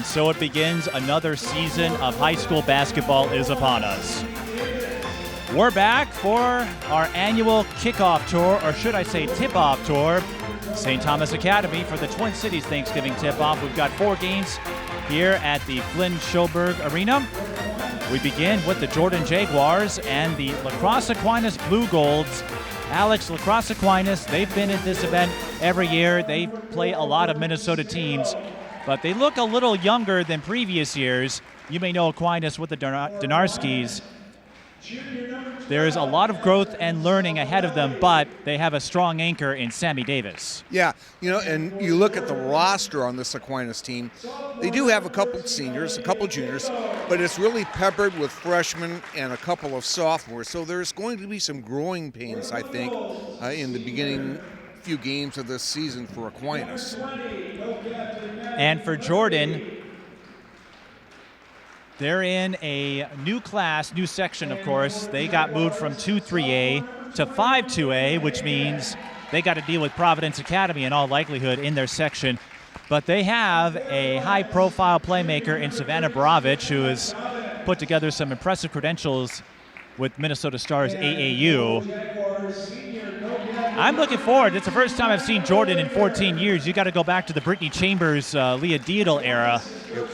And so it begins. Another season of high school basketball is upon us. We're back for our annual kickoff tour, or should I say tip-off tour, St. Thomas Academy for the Twin Cities Thanksgiving tip-off. We've got 4 games here at the Flynn Schoberg Arena. We begin with the Jordan Jaguars and the La Crosse Aquinas Blue Golds. Alex, La Crosse Aquinas, they've been at this event every year. They play a lot of Minnesota teams, but they look a little younger than previous years. You may know Aquinas with the Donarskis. There's a lot of growth and learning ahead of them, but they have a strong anchor in Sammie Davis. Yeah, and you look at the roster on this Aquinas team, they do have a couple seniors, a couple juniors, but it's really peppered with freshmen and a couple of sophomores. So there's going to be some growing pains, I think, in the beginning few games of this season for Aquinas. And for Jordan, they're in a new class, new section, of course. They got moved from 2-3A to 5-2A, which means they got to deal with Providence Academy in all likelihood in their section. But they have a high-profile playmaker in Savanna, Borowicz, who has put together some impressive credentials with Minnesota Stars AAU. I'm looking forward. It's the first time I've seen Jordan in 14 years. You got to go back to the Brittany Chambers, Leah Dietl era.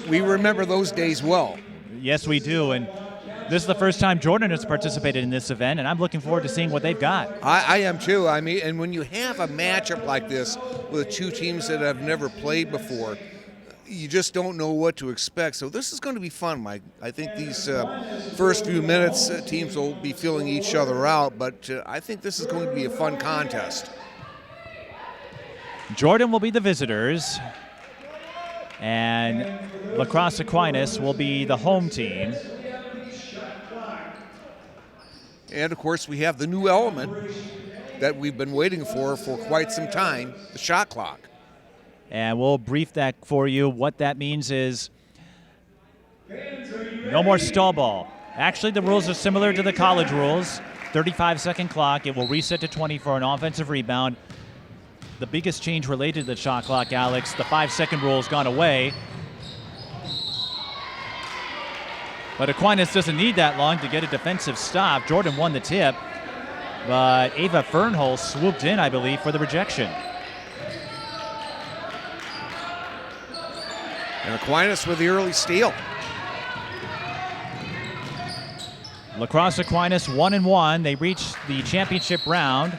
We remember those days well. Yes, we do, and this is the first time Jordan has participated in this event, and I'm looking forward to seeing what they've got. I am too. I mean, and when you have a matchup like this with 2 teams that have never played before, you just don't know what to expect. So this is going to be fun, Mike. I think these first few minutes, teams will be feeling each other out, but I think this is going to be a fun contest. Jordan will be the visitors, and La Crosse Aquinas will be the home team. And, of course, we have the new element that we've been waiting for quite some time, the shot clock. And we'll brief that for you. What that means is no more stall ball. Actually, the rules are similar to the college rules. 35-second clock. It will reset to 20 for an offensive rebound. The biggest change related to the shot clock, Alex, the 5-second rule has gone away. But Aquinas doesn't need that long to get a defensive stop. Jordan won the tip, but Ava Fernholz swooped in, I believe, for the rejection. And Aquinas with the early steal. La Crosse Aquinas 1-1. They reach the championship round.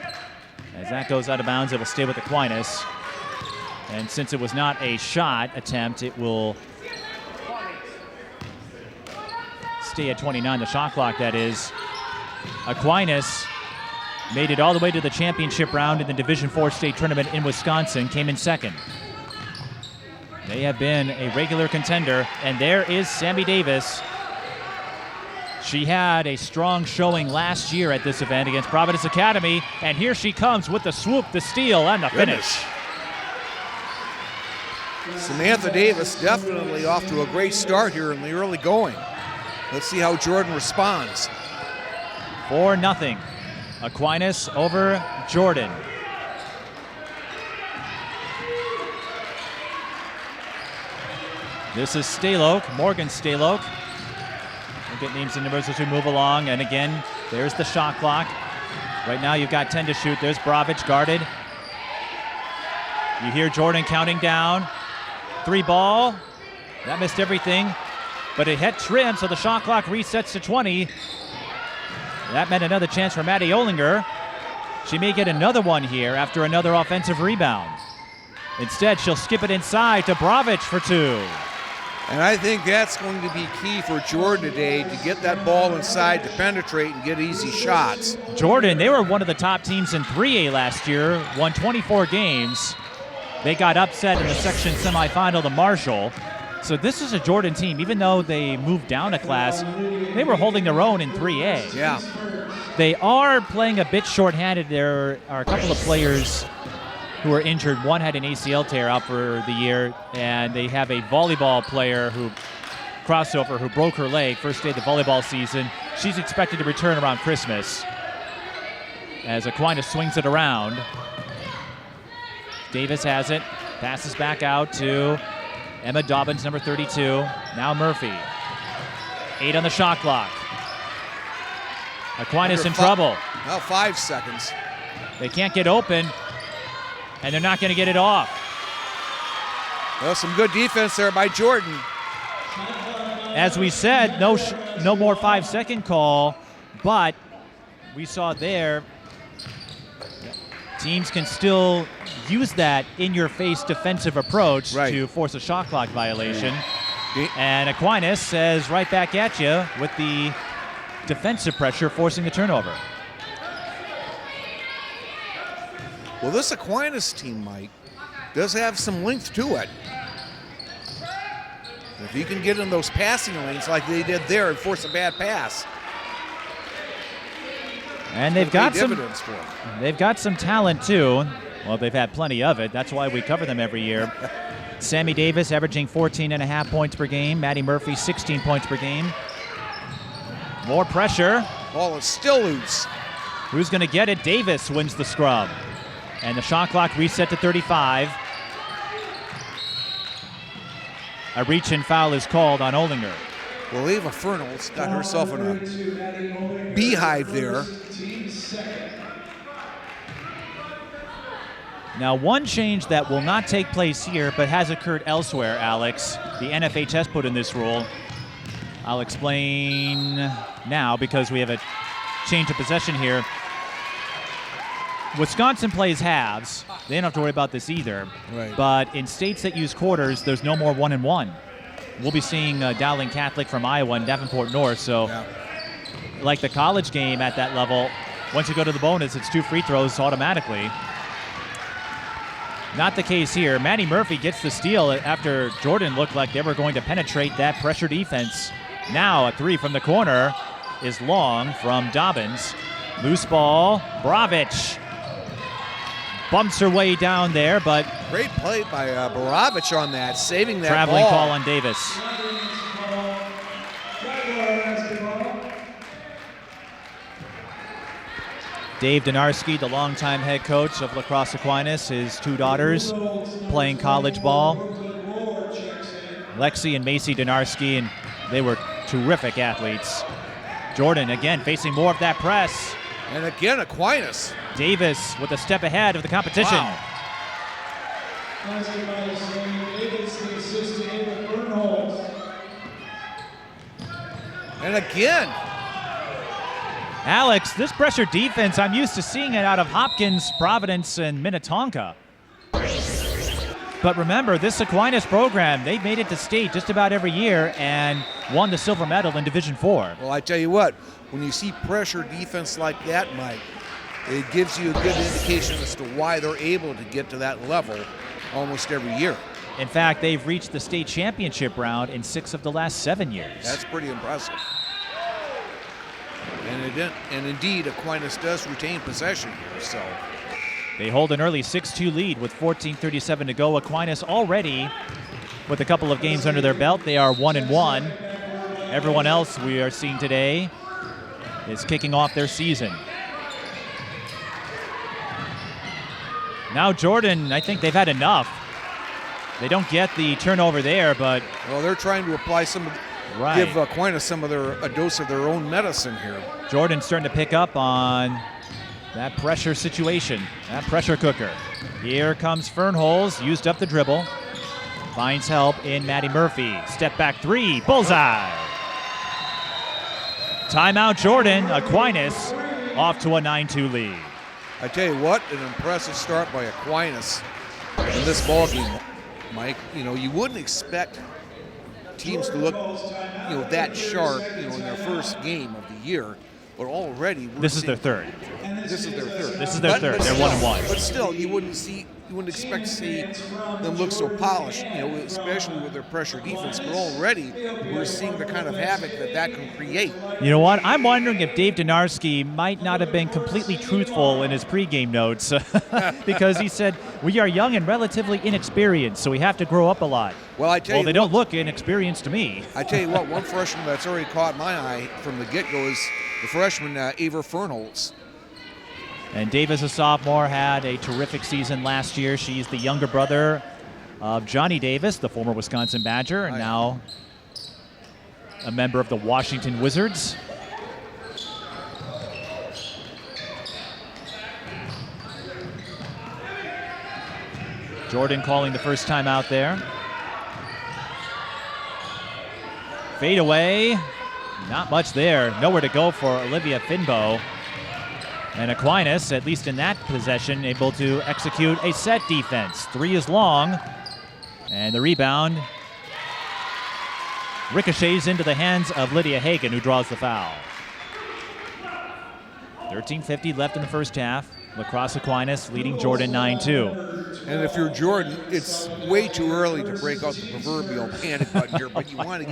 As that goes out of bounds, it will stay with Aquinas. And since it was not a shot attempt, it will stay at 29, the shot clock, that is. Aquinas made it all the way to the championship round in the Division IV state tournament in Wisconsin, came in second. They have been a regular contender, and there is Sammie Davis. She had a strong showing last year at this event against Providence Academy, and here she comes with the swoop, the steal, and the finish. Samantha Davis definitely off to a great start here in the early going. Let's see how Jordan responds. 4-0. Aquinas over Jordan. This is Staloch, Morgan Staloch. We'll get names and numbers as we move along. And again, there's the shot clock. Right now you've got 10 to shoot. There's Borowicz guarded. You hear Jordan counting down. 3 ball. That missed everything. But it hit trim, so the shot clock resets to 20. That meant another chance for Maddie Olinger. She may get another one here after another offensive rebound. Instead, she'll skip it inside to Borowicz for 2. And I think that's going to be key for Jordan today, to get that ball inside, to penetrate and get easy shots. Jordan, they were one of the top teams in 3A last year, won 24 games. They got upset in the section semifinal to Marshall. So this is a Jordan team. Even though they moved down a class, they were holding their own in 3A. Yeah. They are playing a bit shorthanded. There are a couple of players who are injured. One had an ACL tear out for the year, and they have a volleyball player who crossover who broke her leg first day of the volleyball season. She's expected to return around Christmas. As Aquinas swings it around. Davis has it, passes back out to Emma Dobbins, number 32. Now Murphy. 8 on the shot clock. Aquinas in trouble. Now 5 seconds. They can't get open, and they're not going to get it off. Well, some good defense there by Jordan. As we said, no more 5-second call, but we saw there teams can still use that in-your-face defensive approach to force a shot clock violation. And Aquinas says right back at you with the defensive pressure forcing the turnover. Well, this Aquinas team, Mike, does have some length to it. If you can get in those passing lanes like they did there and force a bad pass. And they've got some talent too. Well, they've had plenty of it. That's why we cover them every year. Sammie Davis averaging 14.5 points per game. Maddie Murphy 16 points per game. More pressure. Ball is still loose. Who's going to get it? Davis wins the scrub. And the shot clock reset to 35. A reach-in foul is called on Olinger. Well, Ava Fernald's got herself in a beehive there. Now, one change that will not take place here but has occurred elsewhere, Alex, the NFHS put in this rule. I'll explain now because we have a change of possession here. Wisconsin plays halves. They don't have to worry about this either. Right. But in states that use quarters, there's no more 1-and-1. We'll be seeing Dowling Catholic from Iowa and Davenport North. So, like the college game at that level, once you go to the bonus, it's 2 free throws automatically. Not the case here. Maddie Murphy gets the steal after Jordan looked like they were going to penetrate that pressure defense. Now a 3 from the corner is long from Dobbins. Loose ball, Borowicz. Bumps her way down there, but... Great play by Borowicz on that, saving that traveling ball. call on Davis. Dave Donarski, the longtime head coach of La Crosse Aquinas, his 2 daughters playing college ball. Lexi and Macy Donarski, and they were terrific athletes. Jordan, again, facing more of that press. And again, Aquinas. Davis with a step ahead of the competition. Wow. And again. Alex, this pressure defense, I'm used to seeing it out of Hopkins, Providence, and Minnetonka. But remember, this Aquinas program, they've made it to state just about every year and won the silver medal in Division IV. Well, I tell you what, when you see pressure defense like that, Mike, it gives you a good indication as to why they're able to get to that level almost every year. In fact, they've reached the state championship round in 6 of the last 7 years. That's pretty impressive. And indeed, Aquinas does retain possession here, so. They hold an early 6-2 lead with 14:37 to go. Aquinas already, with a couple of games under their belt, they are 1-1. Everyone else we are seeing today is kicking off their season. Now Jordan, I think they've had enough. They don't get the turnover there, but... Well, they're trying to apply some of... Right. Give Aquinas a dose of their own medicine here. Jordan's starting to pick up on that pressure situation, that pressure cooker. Here comes Fernholz, used up the dribble. Finds help in Maddie Murphy. Step back 3, bullseye. Timeout Jordan, Aquinas off to a 9-2 lead. I tell you what, an impressive start by Aquinas in this ball game, Mike. You know, you wouldn't expect teams to look, that sharp, in their first game of the year, but already this is their third. This is their third. This is their third. They're 1-1. But still, you wouldn't expect to see them look so polished, especially with their pressure defense. But already, we're seeing the kind of havoc that can create. You know what? I'm wondering if Dave Donarski might not have been completely truthful in his pregame notes because he said, we are young and relatively inexperienced, so we have to grow up a lot. Well, they don't look inexperienced to me. I tell you what, one freshman that's already caught my eye from the get-go is the freshman, Ava Fernholz. And Davis, a sophomore, had a terrific season last year. She's the younger brother of Johnny Davis, the former Wisconsin Badger, and now a member of the Washington Wizards. Jordan calling the first time out there. Fade away. Not much there. Nowhere to go for Olivia Finbow. And Aquinas, at least in that possession, able to execute a set defense. 3 is long. And the rebound ricochets into the hands of Lydia Hagan, who draws the foul. 13:50 left in the first half. Crosse Aquinas leading Jordan 9-2. And if you're Jordan, it's way too early to break out the proverbial panic button here, but you want to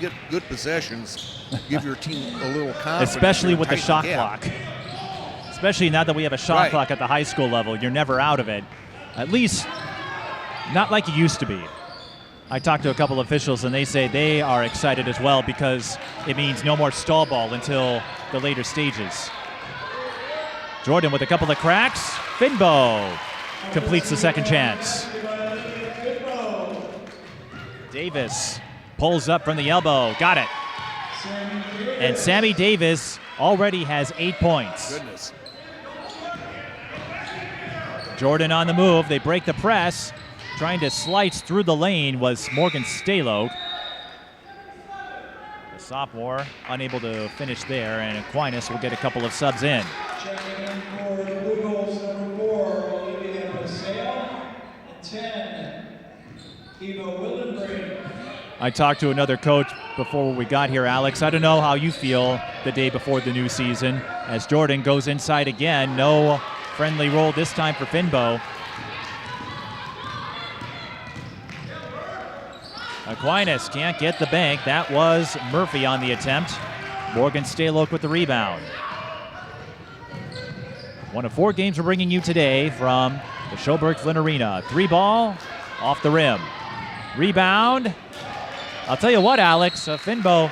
get good possessions, give your team a little confidence. Especially with the shot clock. Especially now that we have a shot clock at the high school level, you're never out of it. At least not like you used to be. I talked to a couple officials and they say they are excited as well because it means no more stall ball until the later stages. Jordan with a couple of cracks. Finbow completes the second chance. Davis pulls up from the elbow. Got it. And Sammie Davis already has 8 points. Goodness. Jordan on the move. They break the press. Trying to slice through the lane was Morgan Staloch. The sophomore unable to finish there, and Aquinas will get a couple of subs in. I talked to another coach before we got here, Alex. I don't know how you feel the day before the new season as Jordan goes inside again. No friendly roll this time for Finbow. Aquinas can't get the bank. That was Murphy on the attempt. Morgan Staloch with the rebound. One of 4 games we're bringing you today from the Schoberg Flynn Arena. 3 ball off the rim. Rebound. I'll tell you what, Alex, Finbow,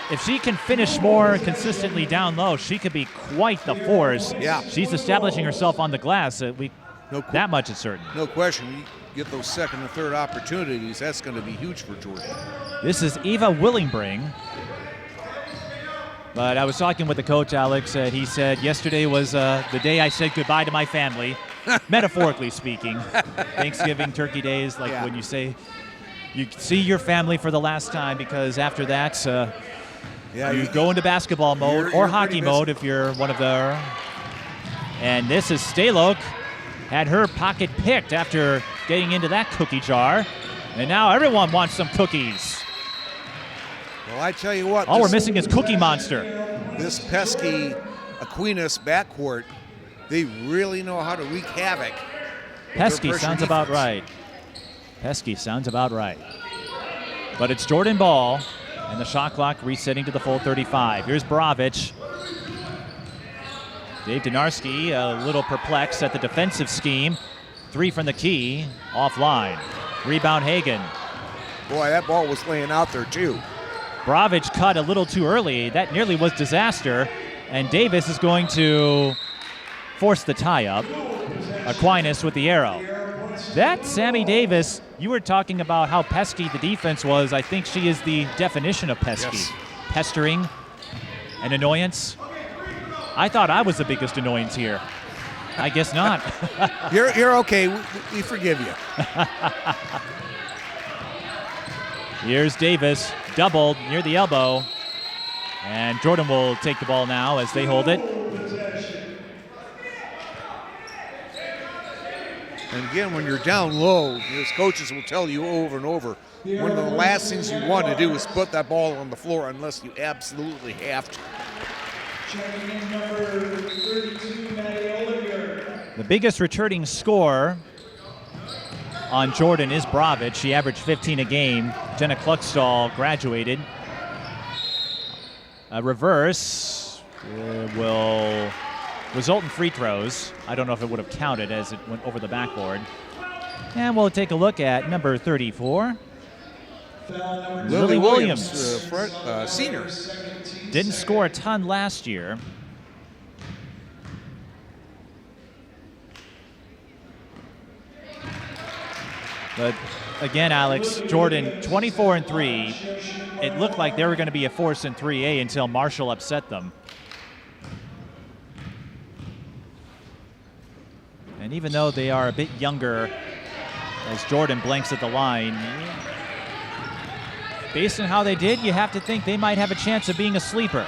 if she can finish more consistently down low, she could be quite the force. Yeah. She's establishing herself on the glass. That much is certain. No question. You get those second and third opportunities, that's going to be huge for Jordan. This is Eva Willingbring. But I was talking with the coach, Alex, and he said yesterday was the day I said goodbye to my family, metaphorically speaking. Thanksgiving, Turkey Day is like when you say you see your family for the last time, because after that you go into basketball mode or hockey mode if you're one of the. And this is Staloch. Had her pocket picked after getting into that cookie jar. And now everyone wants some cookies. Well, I tell you what. All we're missing is Cookie Monster. This pesky Aquinas backcourt, they really know how to wreak havoc. Pesky sounds about right. Pesky sounds about right. But it's Jordan ball, and the shot clock resetting to the full 35. Here's Borowicz. Dave Donarski a little perplexed at the defensive scheme. 3 from the key, offline. Rebound Hagan. Boy, that ball was laying out there too. Borowicz cut a little too early. That nearly was disaster. And Davis is going to force the tie-up. Aquinas with the arrow. That Sammie Davis, you were talking about how pesky the defense was. I think she is the definition of pesky. Yes. Pestering and annoyance. I thought I was the biggest annoyance here. I guess not. You're okay. We forgive you. Here's Davis, doubled near the elbow. And Jordan will take the ball now as they hold it. And again, when you're down low, as coaches will tell you over and over, one of the last things you want to do is put that ball on the floor unless you absolutely have to. The biggest returning scorer on Jordan is Borowicz. She averaged 15 a game. Jenna Kluckstall graduated. A reverse will result in free throws. I don't know if it would have counted as it went over the backboard. And we'll take a look at number 34. Lily Williams. Senior. Didn't score a ton last year. But again, Alex, Jordan, 24-3. It looked like they were going to be a force in 3A until Marshall upset them. And even though they are a bit younger, as Jordan blanks at the line, based on how they did, you have to think they might have a chance of being a sleeper.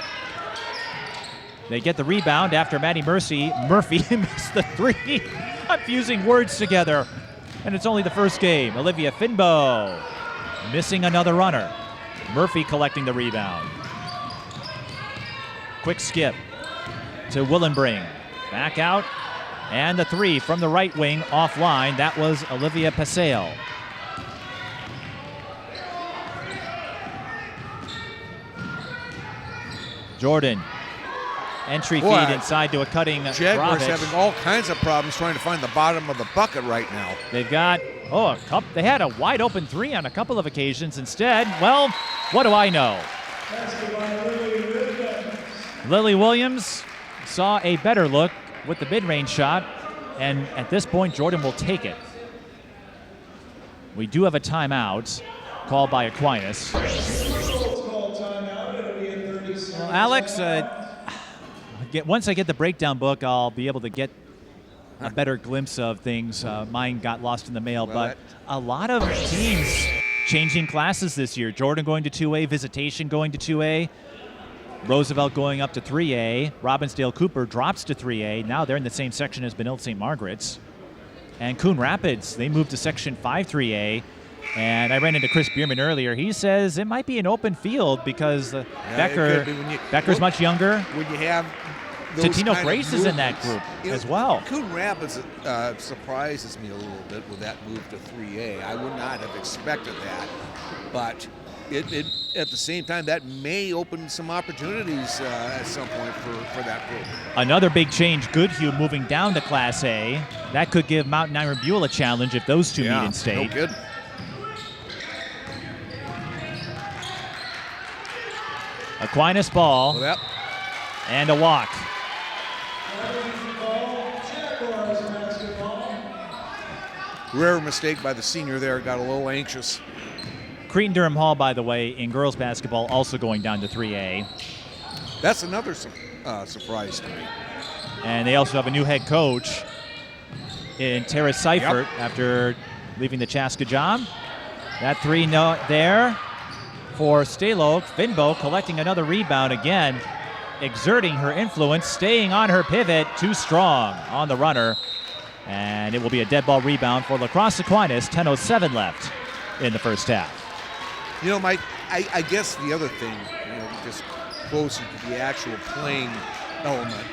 They get the rebound after Maddie Murphy missed the three. I'm fusing words together. And it's only the first game. Olivia Finbow missing another runner. Murphy collecting the rebound. Quick skip to Willenbring. Back out. And the three from the right wing offline. That was Olivia Paseo. Jordan. Entry feed inside to a cutting Jaguars Borowicz. having all kinds of problems trying to find the bottom of the bucket right now. They've got, they had a wide open three on a couple of occasions. Instead, well, what do I know? Lily Williams saw a better look with the mid-range shot, and at this point, Jordan will take it. We do have a timeout called by Aquinas. Well, Alex, once I get the breakdown book, I'll be able to get a better glimpse of things. Mine got lost in the mail, but a lot of teams changing classes this year. Jordan going to 2A, Visitation going to 2A, Roosevelt going up to 3A, Robbinsdale Cooper drops to 3A. Now they're in the same section as Benilde St. Margaret's. And Coon Rapids, they moved to Section 5 3A. And I ran into Chris Bierman earlier. He says it might be an open field because Becker's much younger. When you have those Totino Grace is in that group as well. Coon Rapids surprises me a little bit with that move to 3A. I would not have expected that. But it at the same time, that may open some opportunities at some point for that group. Another big change, Goodhue moving down to Class A. That could give Mountain Iron Buell a challenge if those two meet in state. No good. Aquinas ball and a walk. Rare mistake by the senior there, got a little anxious. Cretin-Durham Hall, by the way, in girls basketball also going down to 3A. That's another surprise to me. And they also have a new head coach in Tara Seifert after leaving the Chaska job. That three there for Staloch. Finbow collecting another rebound again, exerting her influence, staying on her pivot, too strong on the runner. And it will be a dead ball rebound for La Crosse Aquinas, 10:07 left in the first half. You know, Mike, I guess the other thing, just closer to the actual playing element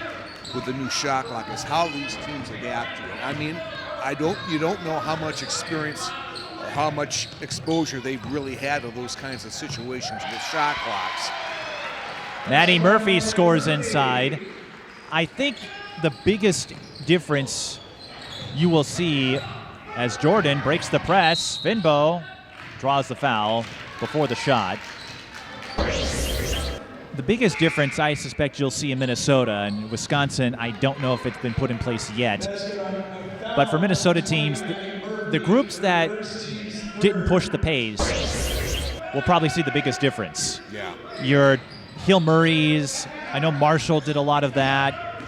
with the new shot clock is how these teams adapt to it. I mean, you don't know how much experience or how much exposure they've really had to those kinds of situations with shot clocks. Maddie Murphy scores inside. I think the biggest difference you will see as Jordan breaks the press, Finbow draws the foul before the shot. The biggest difference I suspect you'll see in Minnesota and Wisconsin, I don't know if it's been put in place yet, but for Minnesota teams, the groups that didn't push the pace will probably see the biggest difference. Yeah. Your Hill Murrays, I know Marshall did a lot of that.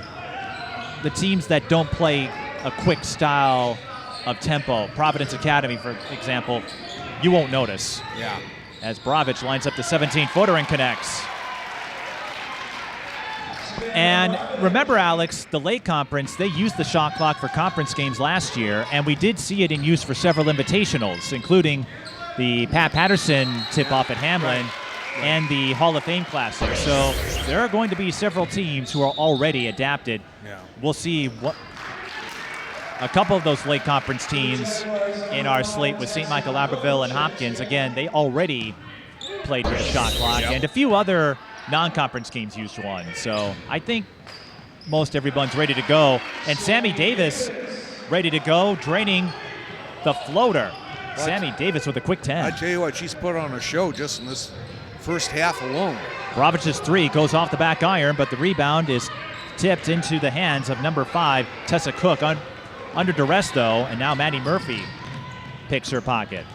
The teams that don't play a quick style of tempo, Providence Academy, for example, you won't notice. Yeah. As Borowicz lines up the 17-footer and connects. And remember, Alex, the Lake Conference, they used the shot clock for conference games last year, and we did see it in use for several invitationals, including the Pat Patterson tip-off at Hamlin and the Hall of Fame Classic. So there are going to be several teams who are already adapted. Yeah. We'll see a couple of those Lake Conference teams in our slate with St. Michael, Abbeville, and Hopkins. Again, they already played with the shot clock, and a few other non-conference teams used one. So I think most everyone's ready to go. And Sammie Davis ready to go, draining the floater. Sammie Davis with a quick 10. I tell you what, she's put on a show just in this first half alone. Borowicz's three goes off the back iron, but the rebound is tipped into the hands of number 5, Tessa Cook. Under duress, though, and now Maddie Murphy picks her pocket.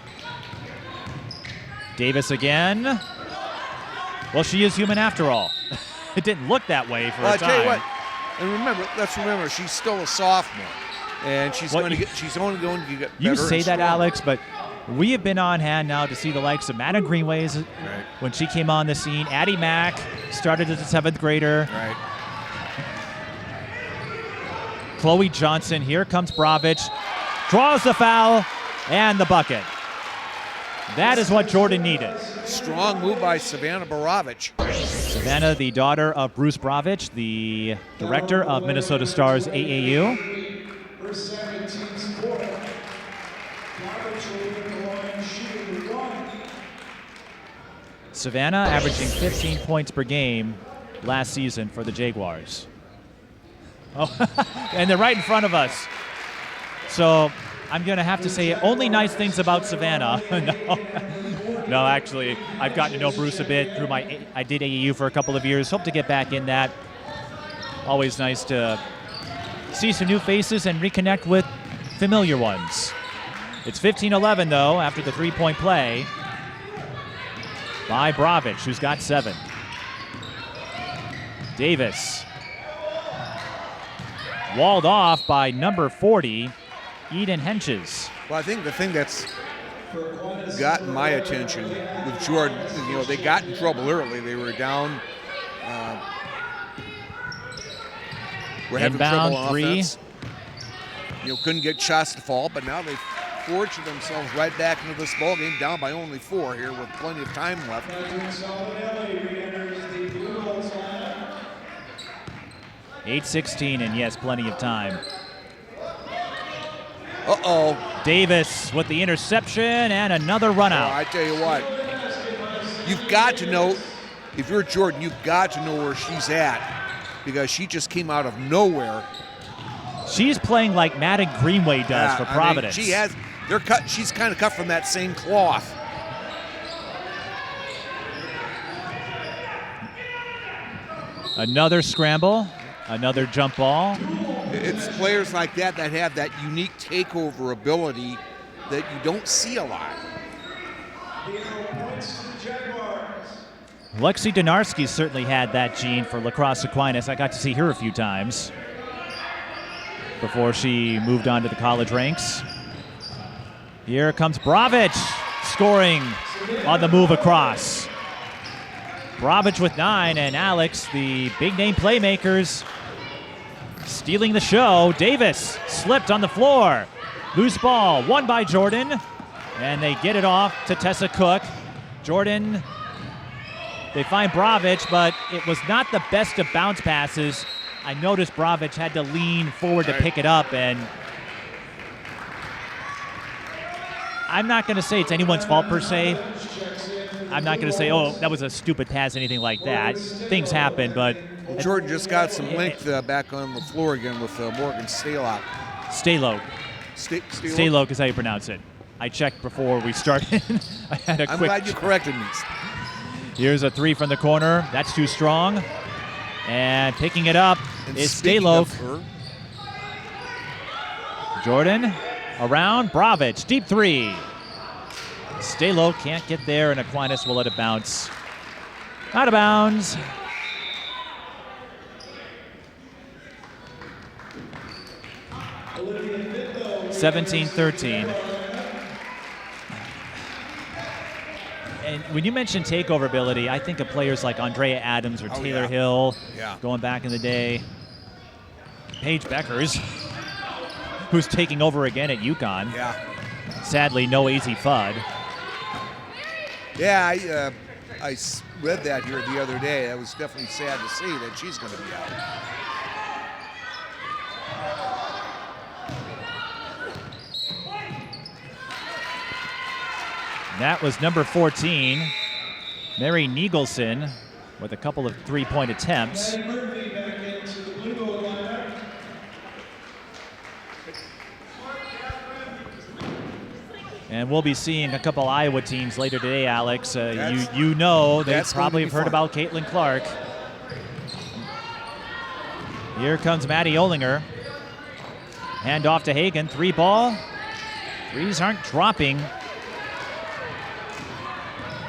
Davis again. Well, she is human after all. It didn't look that way for a time. I tell you what, and let's remember, she's still a sophomore, and she's only going to get better. You say that, Alex, but we have been on hand now to see the likes of Madden Greenways when she came on the scene. Addie Mack started as a 7th grader. Right. Chloe Johnson, here comes Borowicz, draws the foul, and the bucket. That is what Jordan needed. Strong move by Savanna Borowicz. Savanna, the daughter of Bruce Borowicz, the director of Minnesota Stars AAU. Savanna averaging 15 points per game last season for the Jaguars. Oh, and they're right in front of us. So I'm going to have to say only nice things about Savanna. No, actually, I've gotten to know Bruce a bit through I did AAU for a couple of years. Hope to get back in that. Always nice to see some new faces and reconnect with familiar ones. It's 15-11, though, after the three-point play by Borowicz, who's got 7. Davis. Walled off by number 40, Eden Henches. Well, I think the thing that's gotten my attention with Jordan, they got in trouble early. They were down. We're having trouble on offense. Couldn't get shots to fall, but now they've forged themselves right back into this ball game, down by only 4 here with plenty of time left. 8:16, and yes, plenty of time. Uh-oh. Davis with the interception and another run out. I tell you what, you've got to know, if you're Jordan, you've got to know where she's at, because she just came out of nowhere. She's playing like Madden Greenway does for Providence. She's kind of cut from that same cloth. Another scramble, another jump ball. It's players like that have that unique takeover ability that you don't see a lot. Lexi Donarski certainly had that gene for Crosse Aquinas. I got to see her a few times before she moved on to the college ranks. Here comes Borowicz scoring on the move across. Borowicz with 9, and Alex, the big-name playmakers, stealing the show. Davis slipped on the floor. Loose ball, won by Jordan, and they get it off to Tessa Cook. Jordan, they find Borowicz, but it was not the best of bounce passes. I noticed Borowicz had to lean forward to pick it up, and I'm not going to say it's anyone's fault per se. I'm not going to say, oh, that was a stupid pass, anything like that. Things happen, but Jordan just got some length back on the floor again with Morgan Staloch. Staloch. Staloch is how you pronounce it. I checked before we started. I'm glad you corrected me. Here's a 3 from the corner. That's too strong. And picking it up is Staloch. Jordan around. Borowicz, deep 3. Staloch can't get there, and Aquinas will let it bounce. Out of bounds. (17-13). And when you mention takeover ability, I think of players like Andrea Adams or Taylor Hill, going back in the day. Paige Beckers, who's taking over again at UConn. Yeah. Sadly, no AZ Fudd. Yeah, I read that here the other day. That was definitely sad to see that she's going to be out. That was number 14, Mary Nigelson, with a couple of three-point attempts. And we'll be seeing a couple Iowa teams later today, Alex. You know they probably have heard about Caitlin Clark. Here comes Maddie Olinger. Hand off to Hagen. 3 ball. Threes aren't dropping.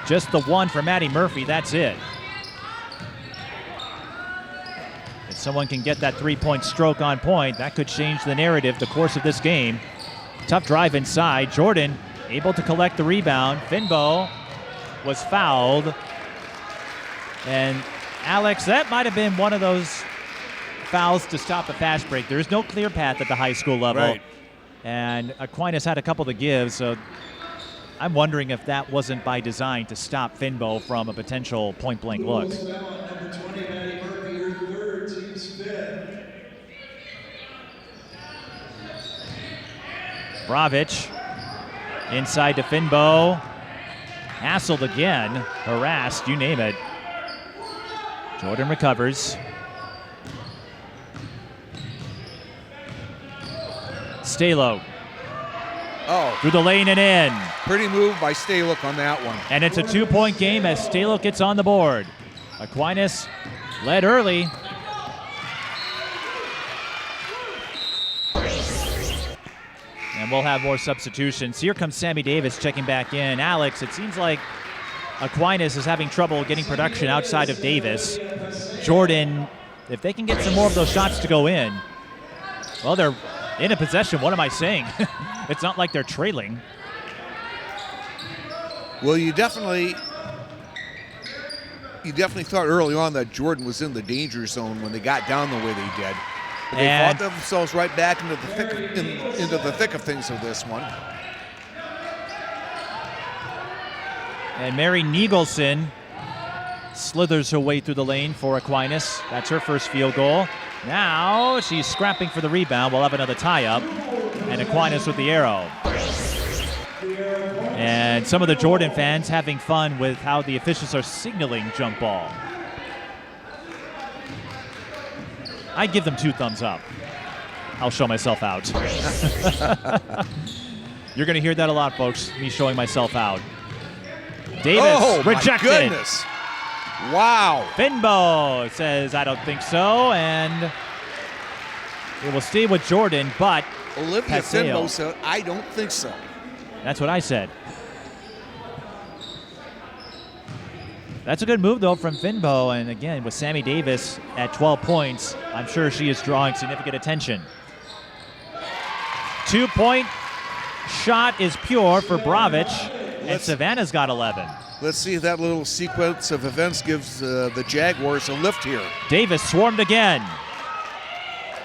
Just the one for Maddie Murphy, that's it. If someone can get that three-point stroke on point, that could change the narrative, the course of this game. Tough drive inside. Jordan able to collect the rebound. Finbow was fouled. And Alex, that might have been one of those fouls to stop a fast break. There's no clear path at the high school level. Right. And Aquinas had a couple to give, so I'm wondering if that wasn't by design to stop Finbow from a potential point-blank look. Borowicz inside to Finbow. Hassled again, harassed, you name it. Jordan recovers. Staloch. Oh. Through the lane and in. Pretty move by Staloch on that one. And it's a two-point game as Staloch gets on the board. Aquinas led early. And we'll have more substitutions. Here comes Sammie Davis checking back in. Alex, it seems like Aquinas is having trouble getting production outside of Davis. Jordan, if they can get some more of those shots to go in, well, they're in a possession. What am I saying? It's not like they're trailing. Well, you definitely thought early on that Jordan was in the danger zone when they got down the way they did. But they fought themselves right back into the thick of things of this one. And Mary Nigelson slithers her way through the lane for Aquinas. That's her first field goal. Now she's scrapping for the rebound. We'll have another tie-up. And Aquinas with the arrow. And some of the Jordan fans having fun with how the officials are signaling jump ball. I give them 2 thumbs up. I'll show myself out. You're going to hear that a lot, folks, me showing myself out. Davis rejected. My goodness. Wow. Finbow says, I don't think so, and it will stay with Jordan, but Olivia Finbow said, I don't think so. That's what I said. That's a good move, though, from Finbow, and again, with Sammie Davis at 12 points, I'm sure she is drawing significant attention. 2-point shot is pure for Borowicz, and Savanna's got 11. Let's see if that little sequence of events gives the Jaguars a lift here. Davis swarmed again.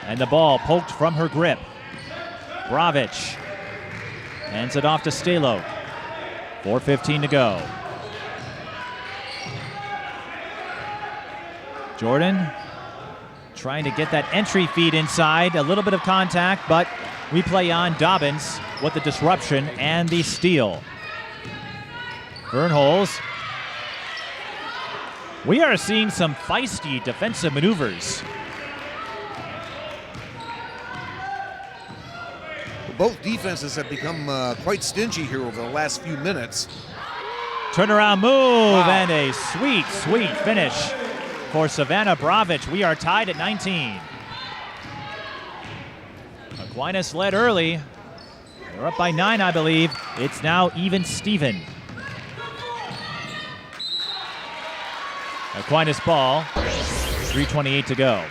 And the ball poked from her grip. Borowicz hands it off to Staloch. 4:15 to go. Jordan trying to get that entry feed inside. A little bit of contact, but we play on. Dobbins with the disruption and the steal. Vernholz. We are seeing some feisty defensive maneuvers. Both defenses have become quite stingy here over the last few minutes. Turnaround move and a sweet, sweet finish for Savanna. Borowicz. We are tied at 19. Aquinas led early. They're up by 9, I believe. It's now even Steven. Aquinas ball, 3:28 to go.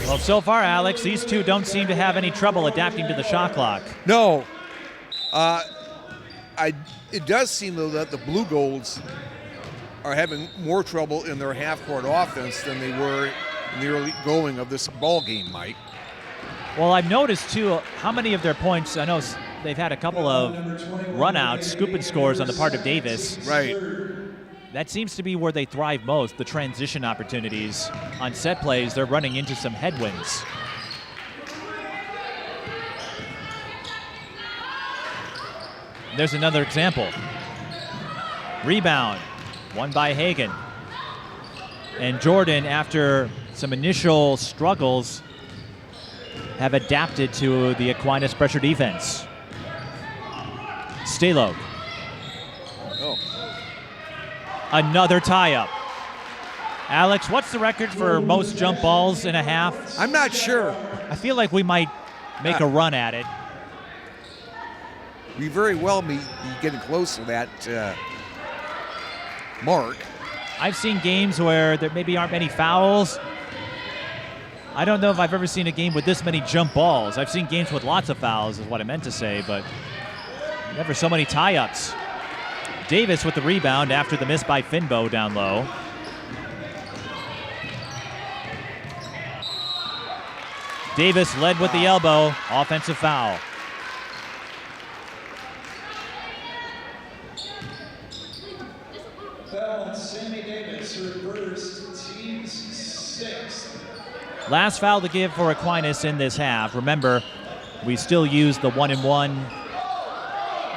Well, so far, Alex, these two don't seem to have any trouble adapting to the shot clock. No. It does seem, though, that the Blue Golds are having more trouble in their half-court offense than they were in the early going of this ball game, Mike. Well, I've noticed, too, how many of their points, I know they've had a couple of runouts, scoop and scores on the part of Davis. Right. That seems to be where they thrive most, the transition opportunities. On set plays, they're running into some headwinds. There's another example. Rebound, won by Hagen. And Jordan, after some initial struggles, have adapted to the Aquinas pressure defense. Staloch. Oh. Another tie-up. Alex, what's the record for most jump balls in a half? I'm not sure. I feel like we might make a run at it. We very well be getting close to that mark. I've seen games where there maybe aren't many fouls. I don't know if I've ever seen a game with this many jump balls. I've seen games with lots of fouls is what I meant to say, but never so many tie-ups. Davis with the rebound after the miss by Finbow down low. Davis led with the elbow, offensive foul. Foul on Sammie Davis, her first, team's sixth. Last foul to give for Aquinas in this half. Remember, we still use the 1-and-1,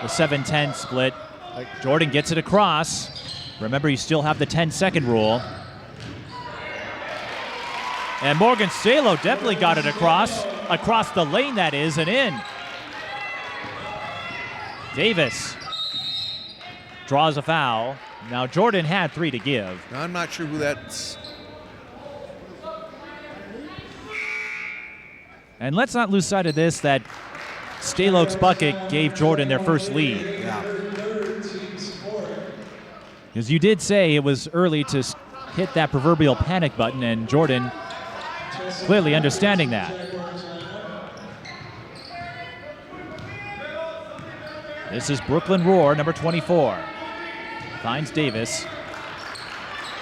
the 7-10 split. Jordan gets it across. Remember, you still have the 10-second rule. And Morgan Staloch definitely got it across the lane, that is, and in. Davis draws a foul. Now Jordan had 3 to give. Now, I'm not sure who that's. And let's not lose sight of this, that Staloch's bucket gave Jordan their first lead. Yeah. Because you did say it was early to hit that proverbial panic button, and Jordan clearly understanding that. This is Brooklyn Roar, number 24. Finds Davis.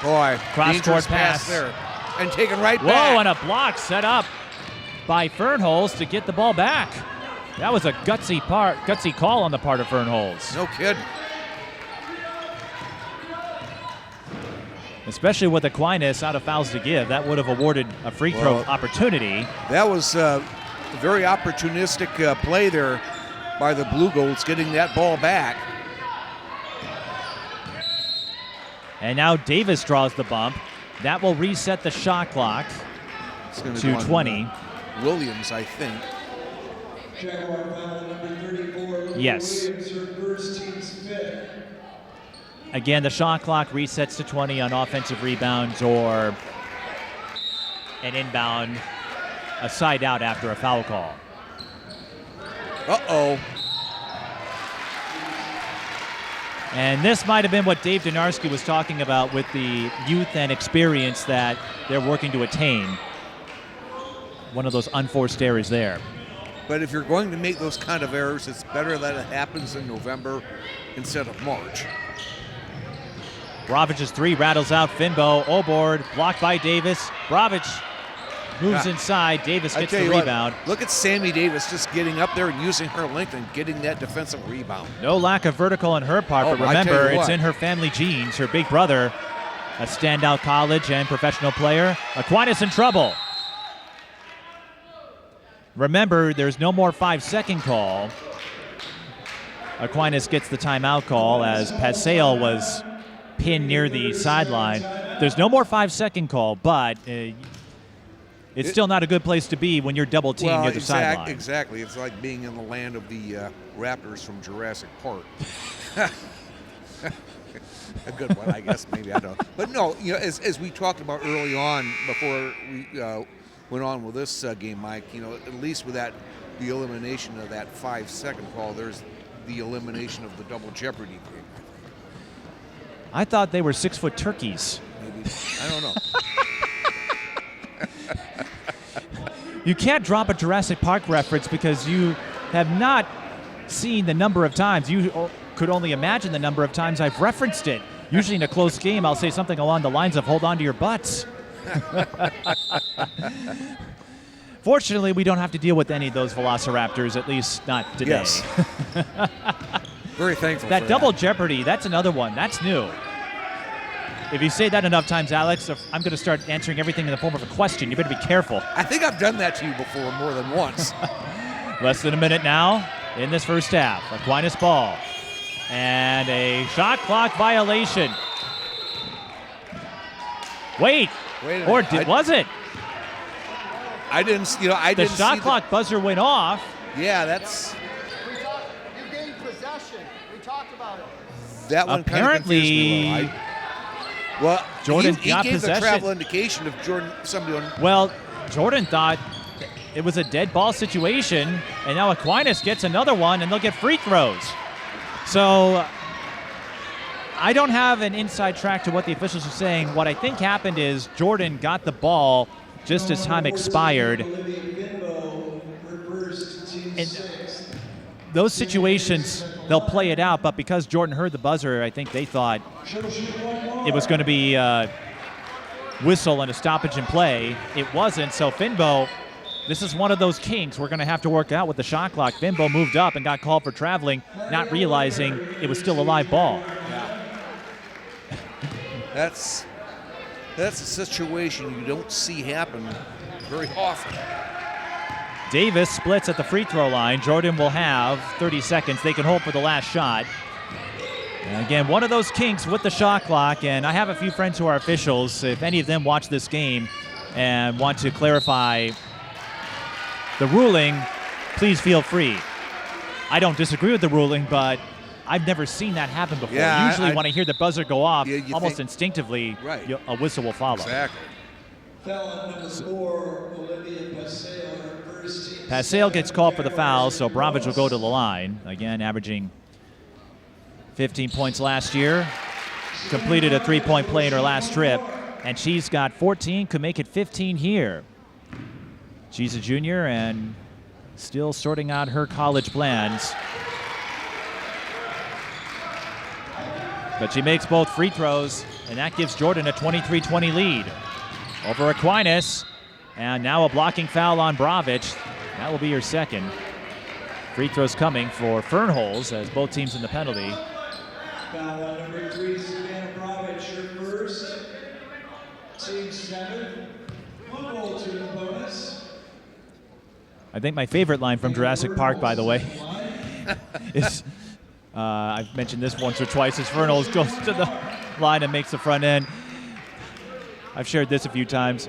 Boy, Cross-court pass there. And taken right Whoa, back. and a block set up by Fernholz to get the ball back. That was a gutsy call on the part of Fernholz. No kidding. Especially with Aquinas out of fouls to give. That would have awarded a free throw opportunity. That was a very opportunistic play there by the Blue Golds, getting that ball back. And now Davis draws the bump. That will reset the shot clock to 20. Williams, I think. Jaguar foul number 34. Yes. Williams, her first, team's fifth. Again, the shot clock resets to 20 on offensive rebounds or an inbound, a side out after a foul call. Uh-oh. And this might have been what Dave Donarski was talking about with the youth and experience that they're working to attain. One of those unforced errors there. But if you're going to make those kind of errors, it's better that it happens in November instead of March. Borovic's 3 rattles out. Finbow, O-board, blocked by Davis. Borovic moves inside. Davis gets the rebound. Look at Sammie Davis just getting up there and using her length and getting that defensive rebound. No lack of vertical on her part, but remember, it's in her family genes. Her big brother, a standout college and professional player. Aquinas in trouble. Remember, there's no more 5-second call. Aquinas gets the timeout call as Paseo was pinned near the sideline. There's no more 5-second call, but it's still not a good place to be when you're double teamed near the sideline. Exactly. It's like being in the land of the Raptors from Jurassic Park. A good one, I guess. Maybe, I don't know. But no, you know, as we talked about early on before we went on with this game, Mike, you know, at least with that, the elimination of that 5-second call, there's the elimination of the double jeopardy thing. I thought they were 6-foot turkeys. Maybe. I don't know. You can't drop a Jurassic Park reference because you have not seen the number of times. You could only imagine the number of times I've referenced it. Usually in a close game, I'll say something along the lines of hold on to your butts. Fortunately, we don't have to deal with any of those velociraptors, at least not today. Yes. Very thankful that for double that. jeopardy, that's another one. That's new. If you say that enough times, Alex, I'm going to start answering everything in the form of a question. You better be careful. I think I've done that to you before more than once. Less than a minute now in this first half. Aquinas ball. And a shot clock violation. Wait. Or was it? I didn't, you know, I didn't see the shot clock buzzer went off. Yeah, that's. You gained possession. We talked about it. That one apparently. Kind of confused me. Well, Jordan he got gave possession. the travel indication of Jordan. Well, Jordan thought it was a dead ball situation, and now Aquinas gets another one, and they'll get free throws. So I don't have an inside track to what the officials are saying. What I think happened is Jordan got the ball just as time expired. And those situations, they'll play it out, but because Jordan heard the buzzer, I think they thought it was going to be a whistle and a stoppage in play. It wasn't, so Finbo, this is one of those kinks we're going to have to work out with the shot clock. Finbo moved up and got called for traveling, not realizing it was still a live ball. That's a situation you don't see happen very often. Davis splits at the free throw line. Jordan will have 30 seconds. They can hold for the last shot. And again, one of those kinks with the shot clock, and I have a few friends who are officials. If any of them watch this game and want to clarify the ruling, please feel free. I don't disagree with the ruling, but I've never seen that happen before. Yeah, Usually when I hear the buzzer go off, almost think, instinctively, right, a whistle will follow. Exactly. Foul number 4, Olivia Paseo, her first team. Paseo gets called for the foul, so Borowicz will go to the line. Again, averaging 15 points last year. Completed a three-point play in her last trip, and she's got 14, could make it 15 here. She's a junior and still sorting out her college plans. But she makes both free throws, and that gives Jordan a 23-20 lead over Aquinas. And now a blocking foul on Borowicz. That will be her second. Free throws coming for Fernholz as both teams in the penalty. Foul on number 3, Savanna Borowicz, her first. Team 7. 1 goal to the bonus. I think my favorite line from Jurassic Park, by the way, is, I've mentioned this once or twice, is Fernholz goes to the line and makes the front end. I've shared this a few times.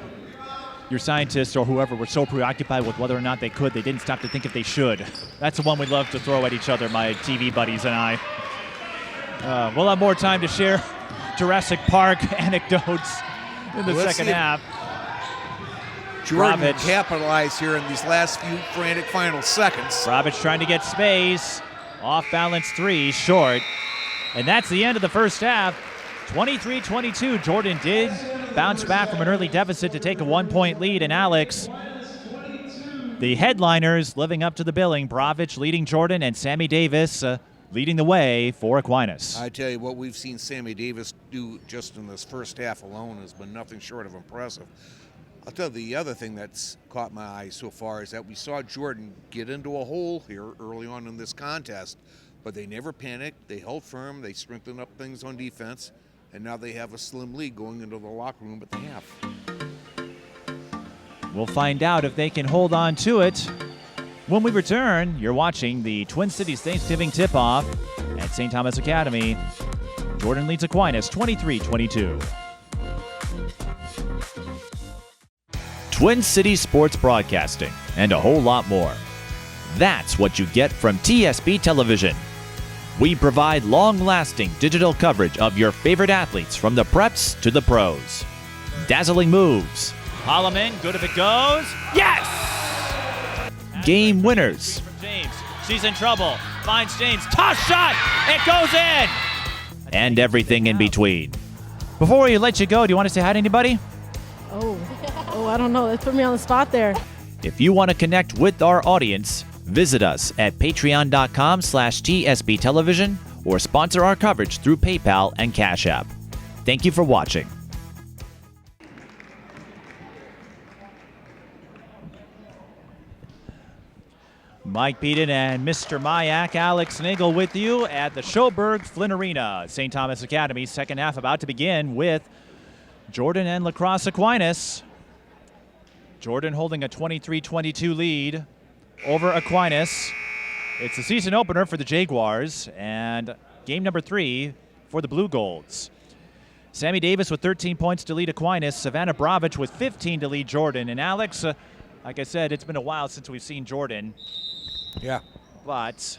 Your scientists or whoever were so preoccupied with whether or not they could, they didn't stop to think if they should. That's the one we love to throw at each other, my TV buddies and I. We'll have more time to share Jurassic Park anecdotes in the second half. Jordan capitalized here in these last few frantic final seconds. Borowicz trying to get space. Off balance three, short. And that's the end of the first half. 23-22. Jordan did bounce back from an early deficit to take a 1-point lead. And Alex, the headliners living up to the billing. Borowicz leading Jordan and Sammie Davis leading the way for Aquinas. I tell you what we've seen Sammie Davis do just in this first half alone has been nothing short of impressive. I'll tell you the other thing that's caught my eye so far is that we saw Jordan get into a hole here early on in this contest, but they never panicked. They held firm. They strengthened up things on defense, and now they have a slim lead going into the locker room at the half. We'll find out if they can hold on to it. When we return, you're watching the Twin Cities Thanksgiving tip-off at St. Thomas Academy. Jordan leads Aquinas 23-22. Twin Cities Sports Broadcasting, and a whole lot more. That's what you get from TSB Television. We provide long-lasting digital coverage of your favorite athletes from the preps to the pros. Dazzling moves. Holloman, good if it goes. Yes! Game winners. From James. She's in trouble. Finds James. Toss shot! It goes in! And everything in between. Before we let you go, do you want to say hi to anybody? Oh, I don't know. That put me on the spot there. If you want to connect with our audience, visit us at patreon.com/TSB Television or sponsor our coverage through PayPal and Cash App. Thank you for watching. Mike Peden and Mr. Mayak, Alex Nagel with you at the Schoberg Flynn Arena. St. Thomas Academy, second half about to begin with Jordan and Crosse Aquinas. Jordan holding a 23-22 lead over Aquinas. It's the season opener for the Jaguars and game number 3 for the Blue Golds. Sammie Davis with 13 points to lead Aquinas. Savanna Borowicz with 15 to lead Jordan. And Alex, like I said, it's been a while since we've seen Jordan. Yeah. But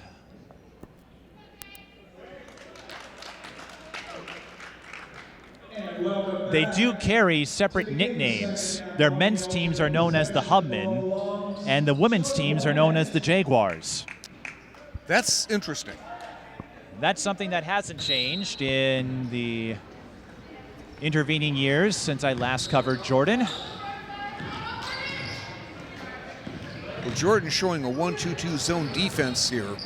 they do carry separate nicknames. Their men's teams are known as the Hubmen, and the women's teams are known as the Jaguars. That's interesting. That's something that hasn't changed in the intervening years since I last covered Jordan. Well, Jordan showing a 1-2-2 zone defense here.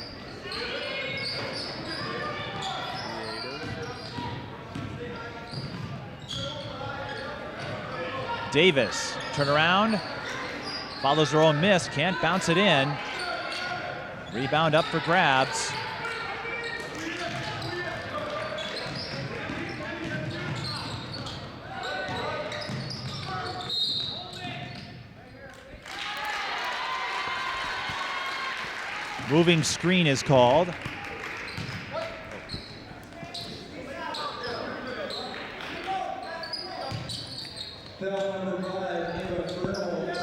Davis, turn around, follows her own miss, can't bounce it in. Rebound up for grabs. Moving screen is called.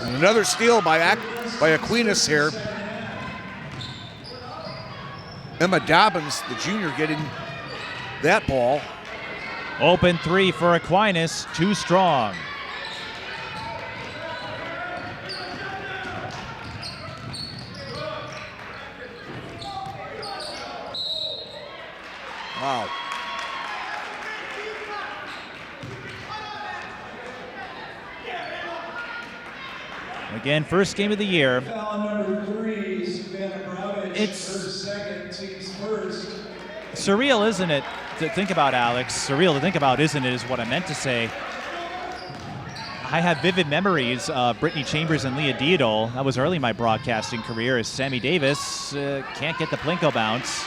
And another steal by Aquinas here. Emma Dobbins, the junior, getting that ball. Open three for Aquinas, too strong. Wow. Again, first game of the year. Foul number 3, Savanna Borowicz. It's First, second, teams first. surreal, isn't it, to think about, Alex? Surreal to think about, isn't it, is what I meant to say. I have vivid memories of Brittany Chambers and Leah Diedel. That was early in my broadcasting career as Sammie Davis can't get the Plinko bounce.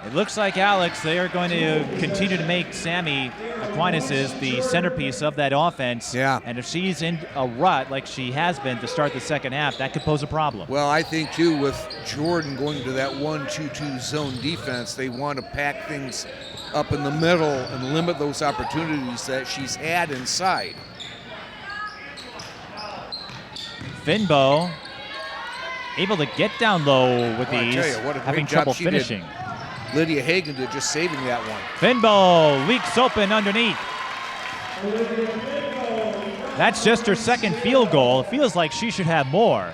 It looks like, Alex, they are going to continue to make Sammie Aquinas the centerpiece of that offense. Yeah. And if she's in a rut like she has been to start the second half, that could pose a problem. Well, I think, too, with Jordan going to that 1-2-2 zone defense, they want to pack things up in the middle and limit those opportunities that she's had inside. Finbow able to get down low with Well, I ease, tell you, what a great having job trouble she did. finishing. Lydia Hagen did just saving that one. Finbow leaks open underneath. That's just her second field goal. It feels like she should have more.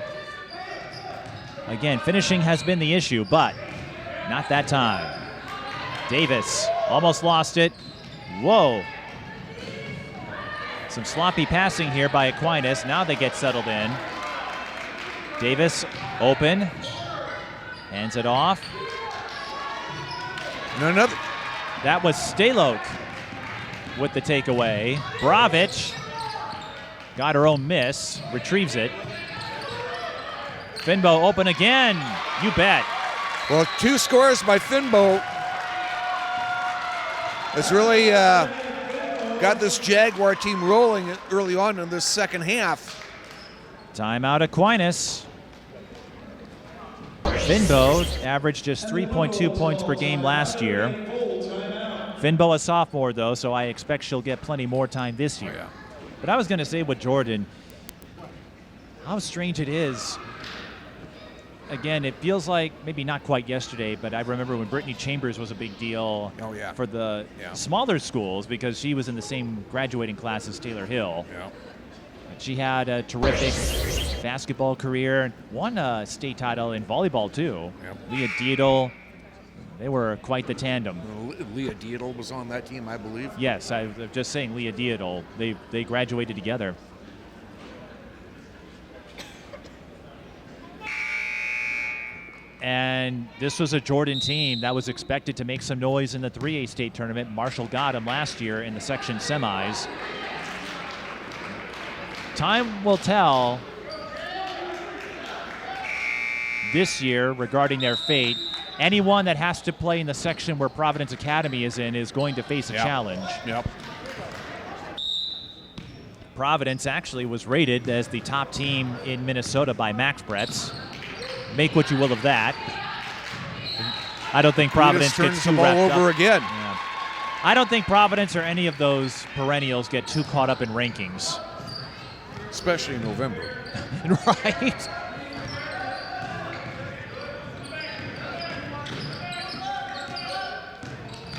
Again, finishing has been the issue, but not that time. Davis almost lost it. Whoa. Some sloppy passing here by Aquinas. Now they get settled in. Davis open. Hands it off. And another. That was Staloch with the takeaway. Borowicz got her own miss, retrieves it. Finbow open again. You bet. Well, 2 scores by Finbow. It's really got this Jaguar team rolling early on in this second half. Timeout Aquinas. Finbow averaged just 3.2 points per game last year. Finbow a sophomore, though, so I expect she'll get plenty more time this year. Oh, yeah. But I was going to say with Jordan, how strange it is. Again, it feels like maybe not quite yesterday, but I remember when Brittany Chambers was a big deal Oh, yeah. for the smaller schools because she was in the same graduating class as Taylor Hill. Yeah. She had a terrific basketball career, won a state title in volleyball too. Yep. Leah Diedel, they were quite the tandem. Leah Diedel was on that team, I believe. Yes, I was just saying Leah Diedel, they graduated together. And this was a Jordan team that was expected to make some noise in the 3A state tournament. Marshall got them last year in the section semis. Time will tell this year regarding their fate. Anyone that has to play in the section where Providence Academy is in is going to face a challenge. Yep. Providence actually was rated as the top team in Minnesota by Max Bretz. Make what you will of that. I don't think Providence gets too the ball wrapped over up. again. Yeah. I don't think Providence or any of those perennials get too caught up in rankings. Especially in November. Right?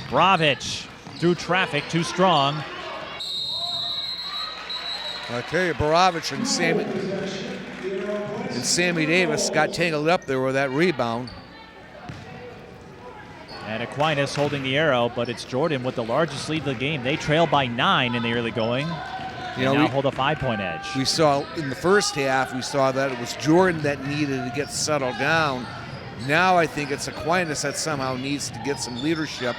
Borowicz through traffic, too strong. I tell you, Borowicz and Sammie Davis got tangled up there with that rebound. And Aquinas holding the arrow, but it's Jordan with the largest lead of the game. They trail by 9 in the early going. Now hold a 5-point edge. We saw in the first half, we saw that it was Jordan that needed to get settled down. Now I think it's Aquinas that somehow needs to get some leadership.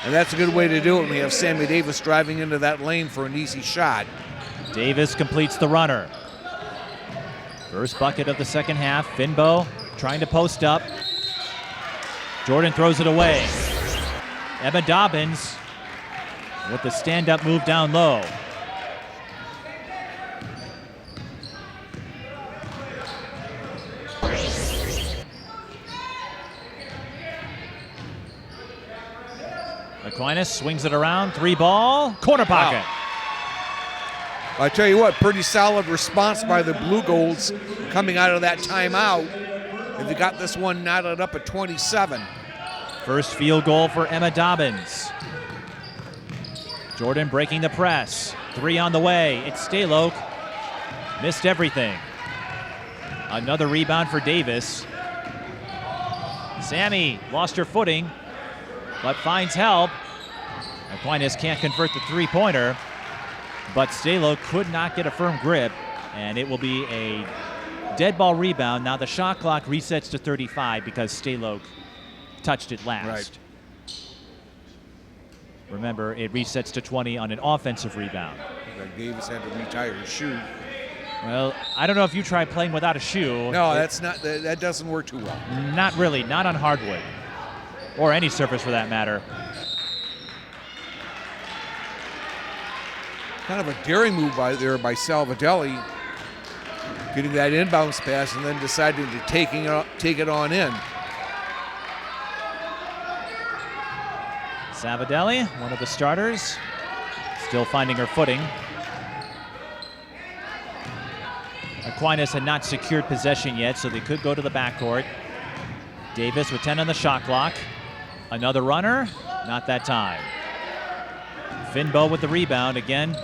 And that's a good way to do it when we have Sammie Davis driving into that lane for an easy shot. Davis completes the runner. First bucket of the second half. Finbow trying to post up. Jordan throws it away. Emma Dobbins with the stand-up move down low. Aquinas swings it around, 3-ball, corner pocket. Wow. I tell you what, pretty solid response by the Blue Golds coming out of that timeout. And they got this one knotted up at 27. First field goal for Emma Dobbins. Jordan breaking the press. 3 on the way. It's Staloch. Missed everything. Another rebound for Davis. Sammie lost her footing, but finds help. Aquinas can't convert the 3-pointer, but Staloch could not get a firm grip, and it will be a dead ball rebound. Now the shot clock resets to 35 because Staloch touched it last. Right. Remember, it resets to 20 on an offensive rebound. Davis had to retire his shoe. Well, I don't know if you tried playing without a shoe. No, that doesn't work too well. Not really, not on hardwood, or any surface for that matter. Kind of a daring move by Salvadelli, getting that inbounds pass and then deciding to take it on in. Savanna, one of the starters, still finding her footing. Aquinas had not secured possession yet, so they could go to the backcourt. Davis with 10 on the shot clock. Another runner, not that time. Finbow with the rebound again.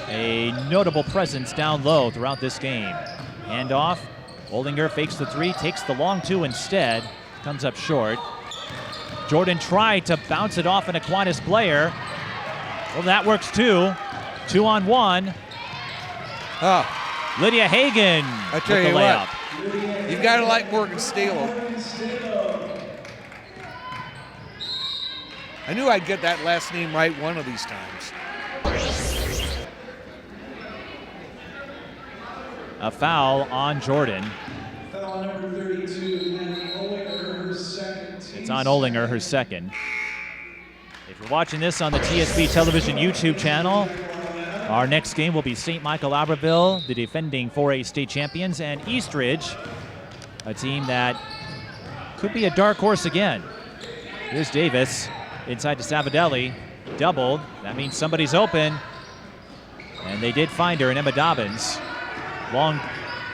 A notable presence down low throughout this game. Handoff, Oldinger fakes the 3, takes the long 2 instead, comes up short. Jordan tried to bounce it off an Aquinas player. Well, that works too. 2-on-1. Lydia Hagan I tell with the you layup. what, you've got to like Morgan Staloch. I knew I'd get that last name right one of these times. A foul on Jordan. Foul on number 32, Ollinger, her second. It's on Ollinger, her second. If you're watching this on the TSB Television YouTube channel, our next game will be St. Michael Albertville, the defending 4A state champions, and Eastridge, a team that could be a dark horse again. Here's Davis inside to Savanna, doubled. That means somebody's open, and they did find her in Emma Dobbins. Long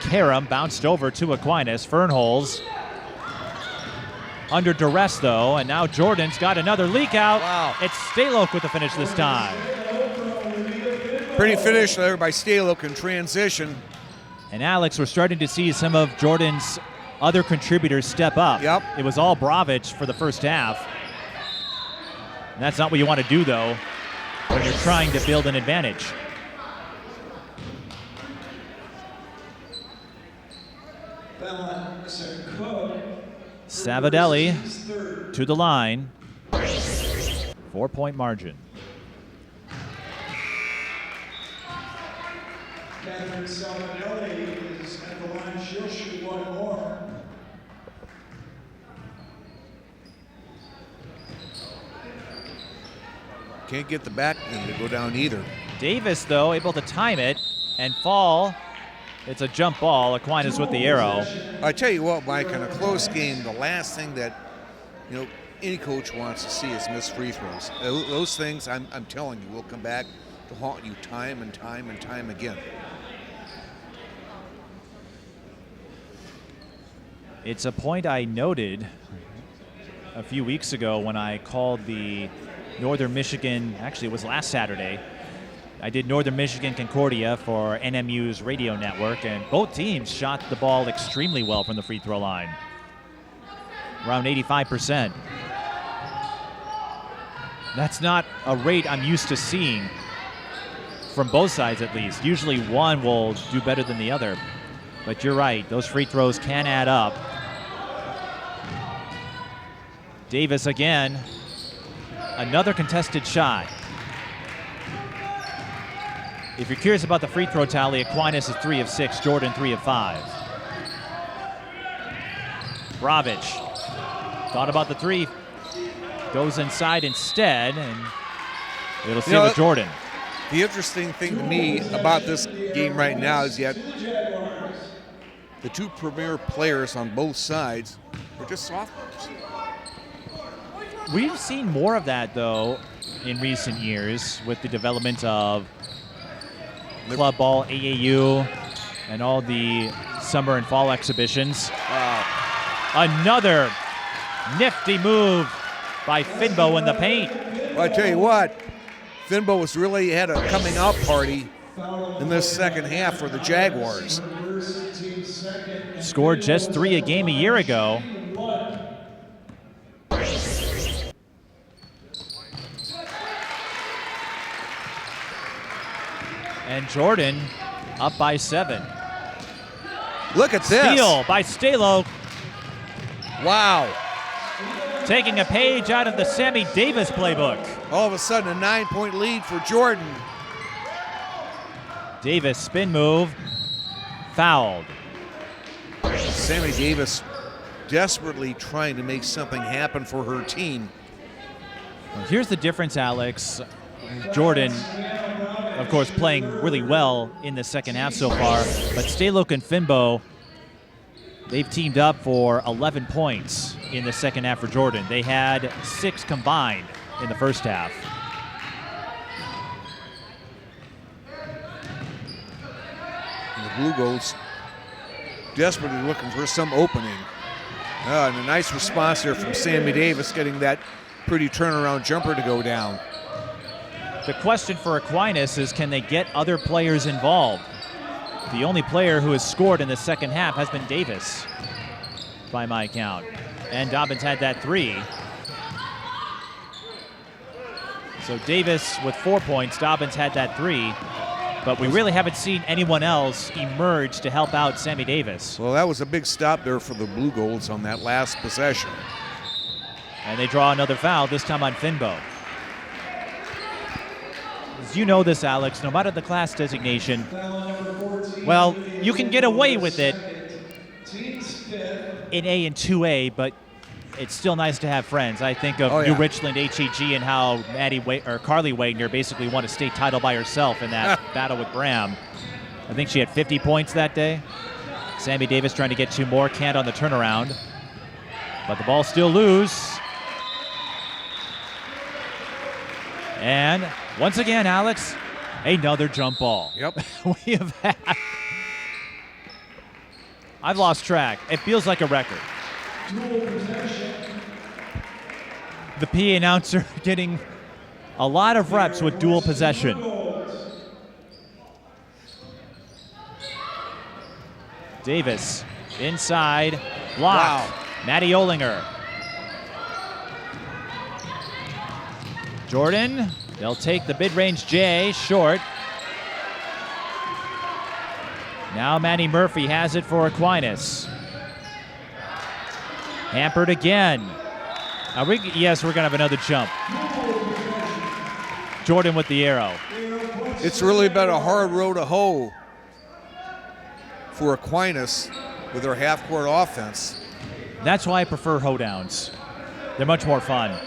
carom bounced over to Aquinas. Fernholz under duress though, and now Jordan's got another leak out. Wow. It's Staloch with the finish this time. Pretty finish there by Staloch in transition. And Alex, we're starting to see some of Jordan's other contributors step up. Yep. It was all Borowicz for the first half. And that's not what you want to do though when you're trying to build an advantage. Savanna to the line. 4-point margin. Catherine Savanna is at the line. She'll shoot one more. Can't get the back end to go down either. Davis, though, able to time it and fall. It's a jump ball. Aquinas with the arrow. I tell you what, Mike, in a close game, the last thing that any coach wants to see is missed free throws. Those things, I'm telling you, will come back to haunt you time and time and time again. It's a point I noted a few weeks ago when I called the Northern Michigan, actually it was last Saturday. I did Northern Michigan Concordia for NMU's radio network, and both teams shot the ball extremely well from the free throw line. Around 85%. That's not a rate I'm used to seeing from both sides, at least. Usually one will do better than the other. But you're right, those free throws can add up. Davis again. Another contested shot. If you're curious about the free throw tally, Aquinas is 3 of 6, Jordan 3 of 5. Borowicz thought about the three, goes inside instead, and it'll stay with Jordan. The interesting thing to me about this game right now is yet the two premier players on both sides are just sophomores. We've seen more of that, though, in recent years with the development of club ball, AAU, and all the summer and fall exhibitions. Another nifty move by Finbo in the paint. Well, I tell you what, Finbo was really had a coming out party in this second half for the Jaguars. Scored just 3 a game a year ago. And Jordan up by 7. Look at this. Steal by Staloch. Wow. Taking a page out of the Sammie Davis playbook. All of a sudden, a 9-point lead for Jordan. Davis spin move. Fouled. Sammie Davis desperately trying to make something happen for her team. Well, here's the difference, Alex. Jordan, of course, playing really well in the second half so far, but Staloch and Finbo, they've teamed up for 11 points in the second half for Jordan. They had 6 combined in the first half. And the Blue Goals desperately looking for some opening. And a nice response there from Sammie Davis, getting that pretty turnaround jumper to go down. The question for Aquinas is, can they get other players involved? The only player who has scored in the second half has been Davis, by my count. And Dobbins had that 3. So Davis with 4 points, Dobbins had that 3. But we really haven't seen anyone else emerge to help out Sammie Davis. Well, that was a big stop there for the Blue Goals on that last possession. And they draw another foul, this time on Finbo. As you know this, Alex, no matter the class designation, well, you can get away with it in A and 2A, but it's still nice to have friends. I think of New Richland HEG and how Carly Wagner basically won a state title by herself in that battle with Bram. I think she had 50 points that day. Sammie Davis trying to get 2 more, can't on the turnaround. But the ball still loose. And once again, Alex, another jump ball. Yep. We have had. I've lost track. It feels like a record. The PA announcer getting a lot of reps with dual possession. Davis inside, blocked. Wow. Maddie Olinger. Jordan, they'll take the mid-range J, short. Now Manny Murphy has it for Aquinas. Hampered again. Yes, we're going to have another jump. Jordan with the arrow. It's really been a hard row to hoe for Aquinas with their half-court offense. That's why I prefer hoedowns. They're much more fun.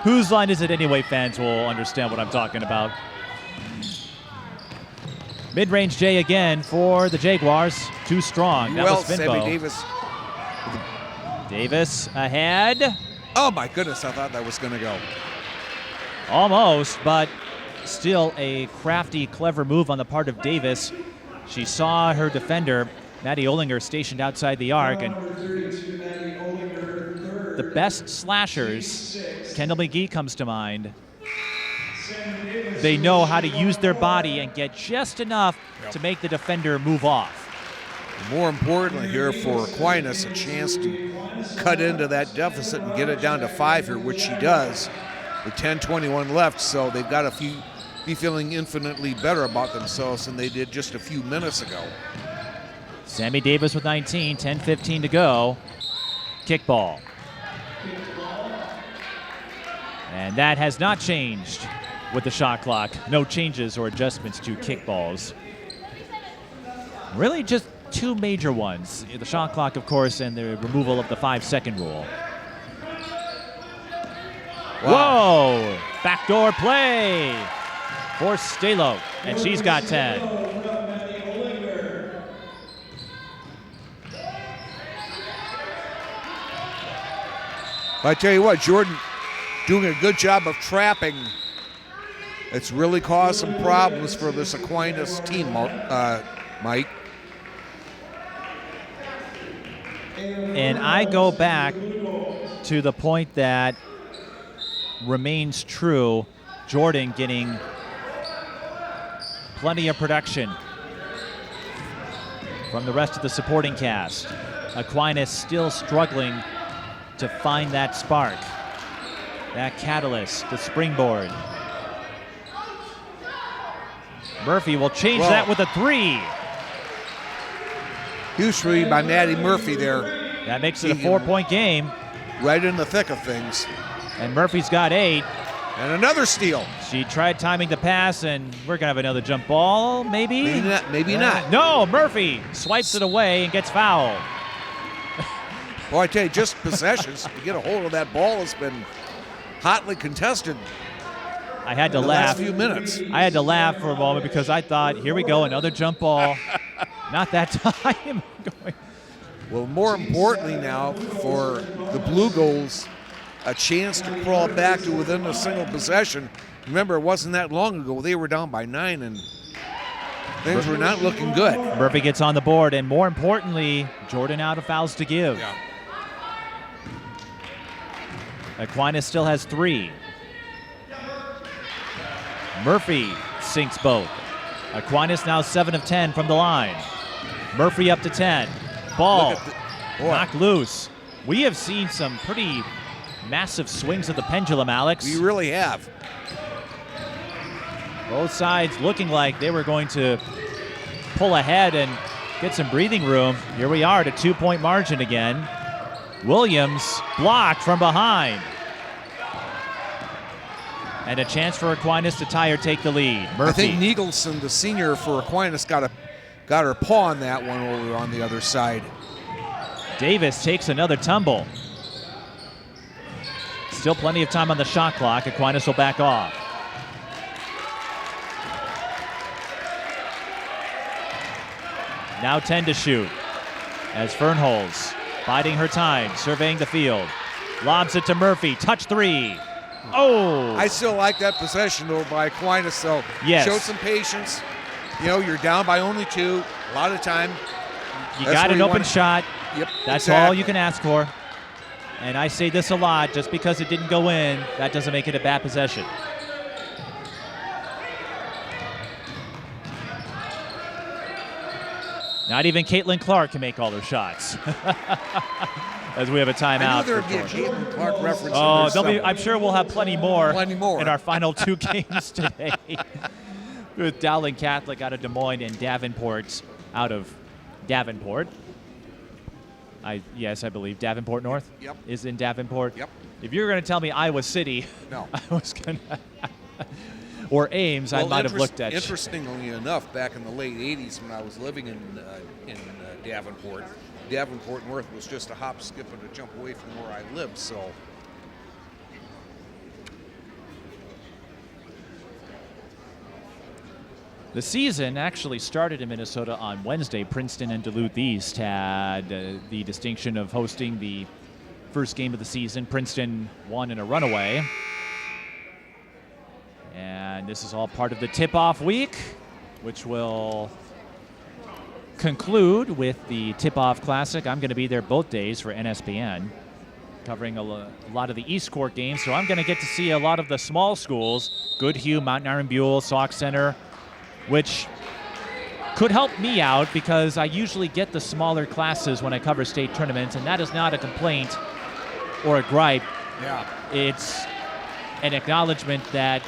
Whose line is it anyway? Fans will understand what I'm talking about. Mid-range J again for the Jaguars. Too strong. That was Finbo. Sammie Davis. Davis ahead. Oh my goodness, I thought that was going to go. Almost, but still a crafty, clever move on the part of Davis. She saw her defender Maddie Olinger stationed outside the arc, and the best slashers, Kendall McGee comes to mind. They know how to use their body and get just enough to make the defender move off. More importantly here for Aquinas, a chance to cut into that deficit and get it down to 5 here, which she does with 10:21 left. So they've got to be feeling infinitely better about themselves than they did just a few minutes ago. Sammie Davis with 19, 10:15 to go. Kickball. And that has not changed with the shot clock. No changes or adjustments to kickballs. Really just two major ones. The shot clock, of course, and the removal of the 5-second rule. Wow. Whoa! Backdoor play for Staloch, and she's got 10. I tell you what, Jordan doing a good job of trapping. It's really caused some problems for this Aquinas team, Mike. And I go back to the point that remains true. Jordan getting plenty of production from the rest of the supporting cast. Aquinas still struggling to find that spark, that catalyst, the springboard. Murphy will change that with a 3. Huge 3 by Maddie Murphy there. That makes it a 4-point game. Right in the thick of things. And Murphy's got 8. And another steal. She tried timing the pass, and we're going to have another jump ball, maybe? Maybe not. No, Murphy swipes it away and gets fouled. Well, I tell you, just possessions to get a hold of that ball has been hotly contested. I had to in the laugh. last few minutes. I had to laugh for a moment because I thought, here we go, another jump ball. Not that time. Well, more importantly now for the Blue Goals, a chance to crawl back to within a single possession. Remember, it wasn't that long ago. They were down by 9, and things were not looking good. Murphy gets on the board, and more importantly, Jordan out of fouls to give. Yeah. Aquinas still has 3. Murphy sinks both. Aquinas now 7 of 10 from the line. Murphy up to 10. Ball knocked loose. We have seen some pretty massive swings of the pendulum, Alex. We really have. Both sides looking like they were going to pull ahead and get some breathing room. Here we are at a 2-point margin again. Williams blocked from behind. And a chance for Aquinas to tie or take the lead. Murphy. I think Nigelson, the senior for Aquinas, got her paw on that one over on the other side. Davis takes another tumble. Still plenty of time on the shot clock. Aquinas will back off. Now 10 to shoot. As Fernholz biding her time, surveying the field. Lobs it to Murphy. Touch 3. Oh! I still like that possession, though, by Aquinas, though. Yes. Show some patience. You know, you're down by only 2. A lot of time. You got an open shot. Yep. That's exactly. all you can ask for. And I say this a lot, just because it didn't go in, that doesn't make it a bad possession. Not even Caitlin Clark can make all her shots. As we have a timeout. I knew there would be a Caitlin Clark reference. I'm sure we'll have plenty more. Plenty more. In our final 2 games today. With Dowling Catholic out of Des Moines and Davenport out of Davenport. Yes, I believe Davenport North is in Davenport. Yep. If you were going to tell me Iowa City, no. I was going to. Or Ames, I might have looked at. Interestingly enough, back in the late 80s when I was living in Davenport, Davenport North was just a hop, skip, and a jump away from where I lived, so. The season actually started in Minnesota on Wednesday. Princeton and Duluth East had the distinction of hosting the first game of the season. Princeton won in a runaway. And this is all part of the tip-off week, which will conclude with the Tip-Off Classic. I'm going to be there both days for NSPN, covering a lot of the East Court games. So I'm going to get to see a lot of the small schools, Goodhue, Mountain Iron Buell, Sauk Center, which could help me out because I usually get the smaller classes when I cover state tournaments, and that is not a complaint or a gripe. Yeah. It's an acknowledgement that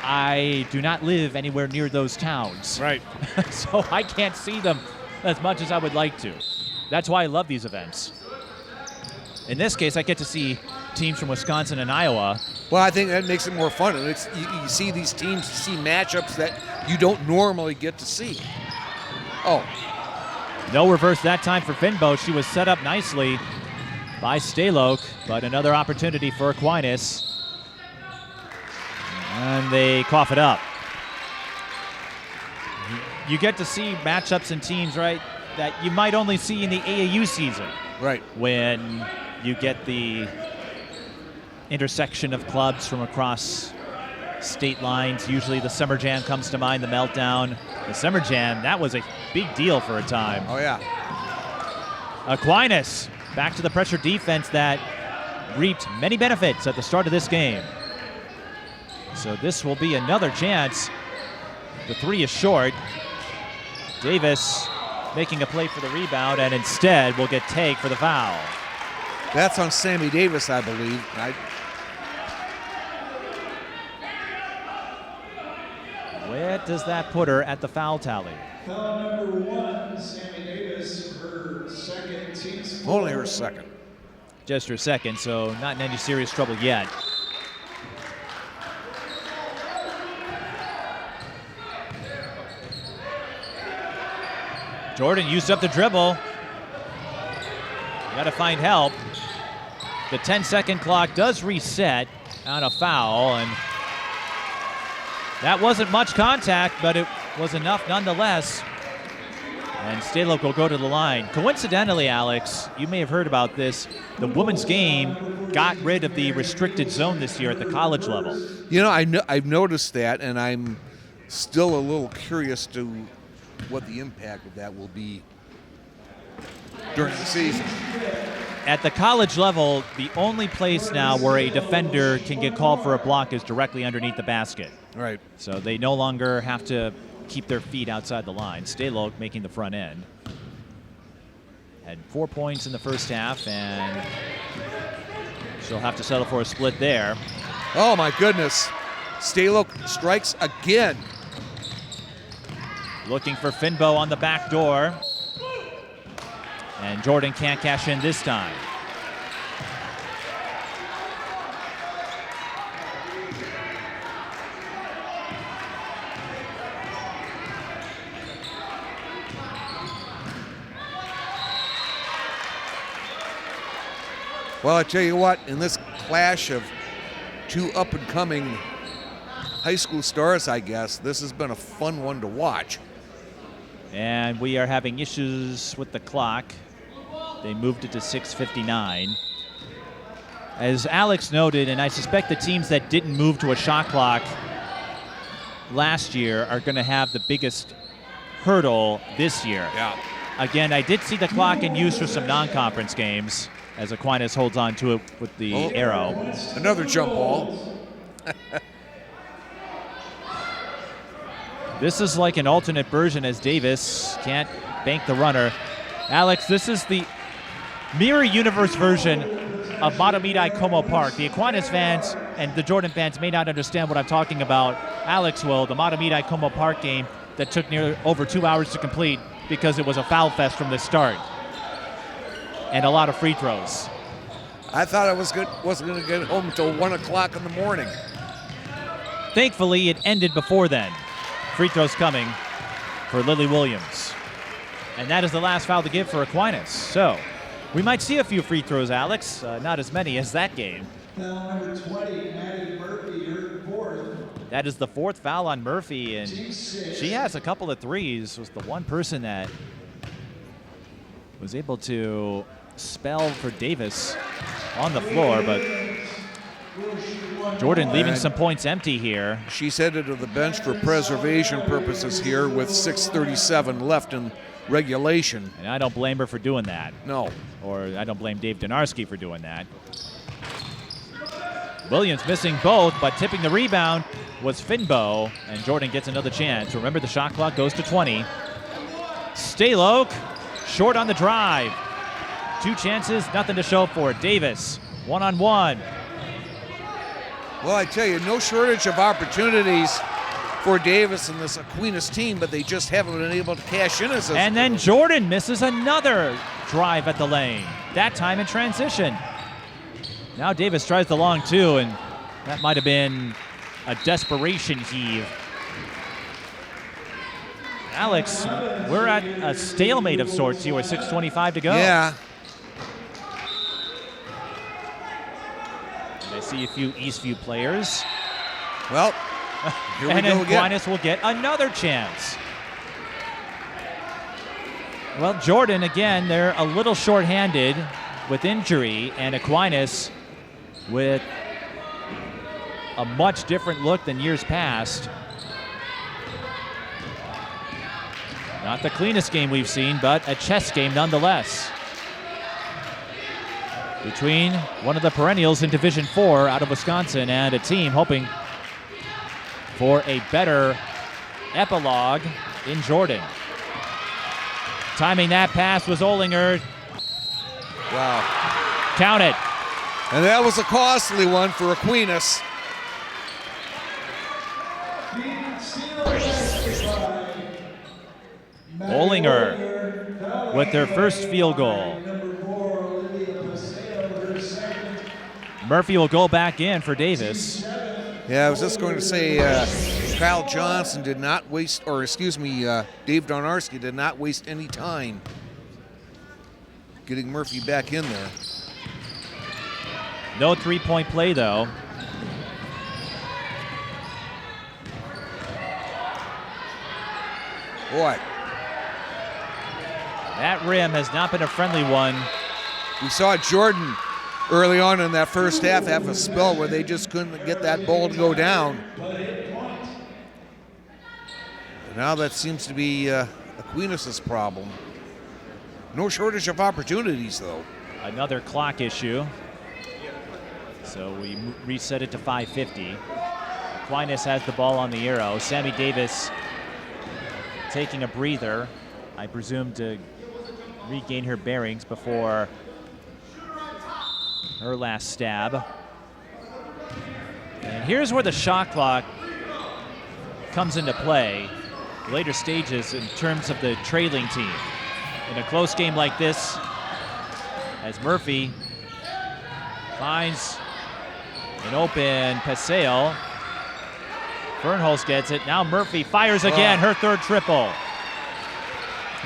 I do not live anywhere near those towns. Right. So I can't see them as much as I would like to. That's why I love these events. In this case, I get to see teams from Wisconsin and Iowa. Well, I think that makes it more fun. And you see these teams, you see matchups that you don't normally get to see. Oh. No reverse that time for Finbow. She was set up nicely by Staloch, but another opportunity for Aquinas. And they cough it up. You get to see matchups and teams, right, that you might only see in the AAU season. Right. When you get the intersection of clubs from across state lines. Usually the Summer Jam comes to mind, the Meltdown. The Summer Jam, that was a big deal for a time. Oh, yeah. Aquinas back to the pressure defense that reaped many benefits at the start of this game. So this will be another chance. The three is short. Davis making a play for the rebound, and instead will get tagged for the foul. That's on Sammie Davis, I believe. Where does that put her at the foul tally? Foul number 1, Sammie Davis, her second, team's foul. Only her second. Just her second, so not in any serious trouble yet. Jordan used up the dribble. Got to find help. The 10-second clock does reset on a foul, and that wasn't much contact, but it was enough nonetheless. And Staloch will go to the line. Coincidentally, Alex, you may have heard about this. The women's game got rid of the restricted zone this year at the college level. You know, I've noticed that, and I'm still a little curious to what the impact of that will be during the season. At the college level, the only place now where a defender can get called for a block is directly underneath the basket. Right. So they no longer have to keep their feet outside the line. Staloch making the front end. Had 4 points in the first half, and she'll have to settle for a split there. Oh, my goodness. Staloch strikes again. Looking for Finbow on the back door. And Jordan can't cash in this time. Well, I tell you what, in this clash of two up-and-coming high school stars, I guess, this has been a fun one to watch. And we are having issues with the clock. They moved it to 6:59. As Alex noted, and I suspect the teams that didn't move to a shot clock last year are going to have the biggest hurdle this year. Yeah. Again, I did see the clock in use for some non-conference games as Aquinas holds on to it with the arrow. Another jump ball. This is like an alternate version as Davis can't bank the runner. Alex, this is the mirror universe version of Matamidi Como Park. The Aquinas fans and the Jordan fans may not understand what I'm talking about. Alex will, the Matamidi Como Park game that took over 2 hours to complete because it was a foul fest from the start. And a lot of free throws. I thought I wasn't going to get home until 1 o'clock in the morning. Thankfully, it ended before then. Free throws coming for Lily Williams. And that is the last foul to give for Aquinas. So we might see a few free throws, Alex. Not as many as that game. Foul number 20, Maddie Murphy, her fourth. That is the fourth foul on Murphy, and she has a couple of threes. Was the one person that was able to spell for Davis on the floor, but Jordan leaving some points empty here. She's headed to the bench for preservation purposes here with 6:37 left in regulation. And I don't blame her for doing that. No. Or I don't blame Dave Donarski for doing that. Williams missing both, but tipping the rebound was Finbow, and Jordan gets another chance. Remember, the shot clock goes to 20. Staloch, short on the drive. 2 chances, nothing to show for it. Davis, one-on-one. Well, I tell you, no shortage of opportunities for Davis and this Aquinas team, but they just haven't been able to cash in as a... And then Jordan misses another drive at the lane, that time in transition. Now Davis tries the long two, and that might have been a desperation heave. Alex, we're at a stalemate of sorts here with 6:25 to go. Yeah. And I see a few Eastview players. Well, here we and go then again. Aquinas will get another chance. Well, Jordan, again, they're a little shorthanded with injury, and Aquinas with a much different look than years past. Not the cleanest game we've seen, but a chess game nonetheless. Between one of the perennials in Division IV out of Wisconsin and a team hoping for a better epilogue in Jordan. Timing that pass was Olinger. Wow. Count it. And that was a costly one for Aquinas. Olinger with their first field goal. Murphy will go back in for Davis. Yeah, I was just going to say Kyle Johnson did not waste, or excuse me, Dave Donarski did not waste any time getting Murphy back in there. No three-point play, though. Boy. That rim has not been a friendly one. We saw Jordan early on in that first half have a spell where they just couldn't get that ball to go down. Now that seems to be Aquinas' problem. No shortage of opportunities, though. Another clock issue. So we reset it to 5:50. Aquinas has the ball on the arrow. Sammie Davis taking a breather, I presume to regain her bearings before her last stab. And here's where the shot clock comes into play, later stages in terms of the trailing team. In a close game like this, as Murphy finds an open Paseo, Fernholz gets it. Now Murphy fires again, her third triple.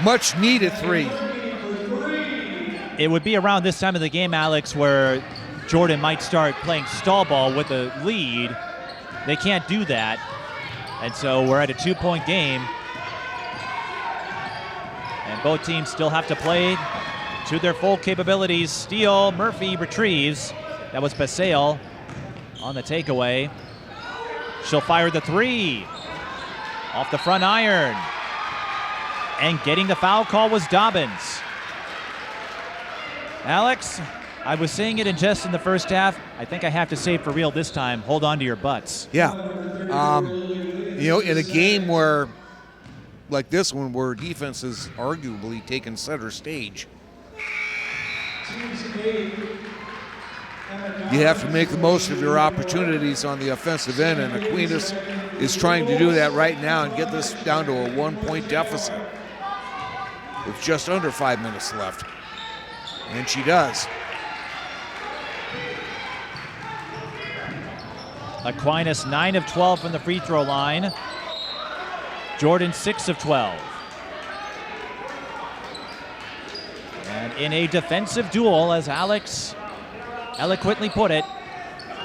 Much needed three. It would be around this time of the game, Alex, where Jordan might start playing stall ball with a lead. They can't do that. And so we're at a 2-point game. And both teams still have to play to their full capabilities. Steal, Murphy retrieves. That was Paseo on the takeaway. She'll fire the three. Off the front iron. And getting the foul call was Dobbins. Alex, I was saying it in jest in the first half. I think I have to say it for real this time. Hold on to your butts. Yeah. You know, in a game where, like this one, where defense is arguably taken center stage, you have to make the most of your opportunities on the offensive end, and Aquinas is trying to do that right now and get this down to a 1-point deficit with just under 5 minutes left. And she does. Aquinas 9 of 12 from the free throw line. Jordan 6 of 12. And in a defensive duel, as Alex eloquently put it,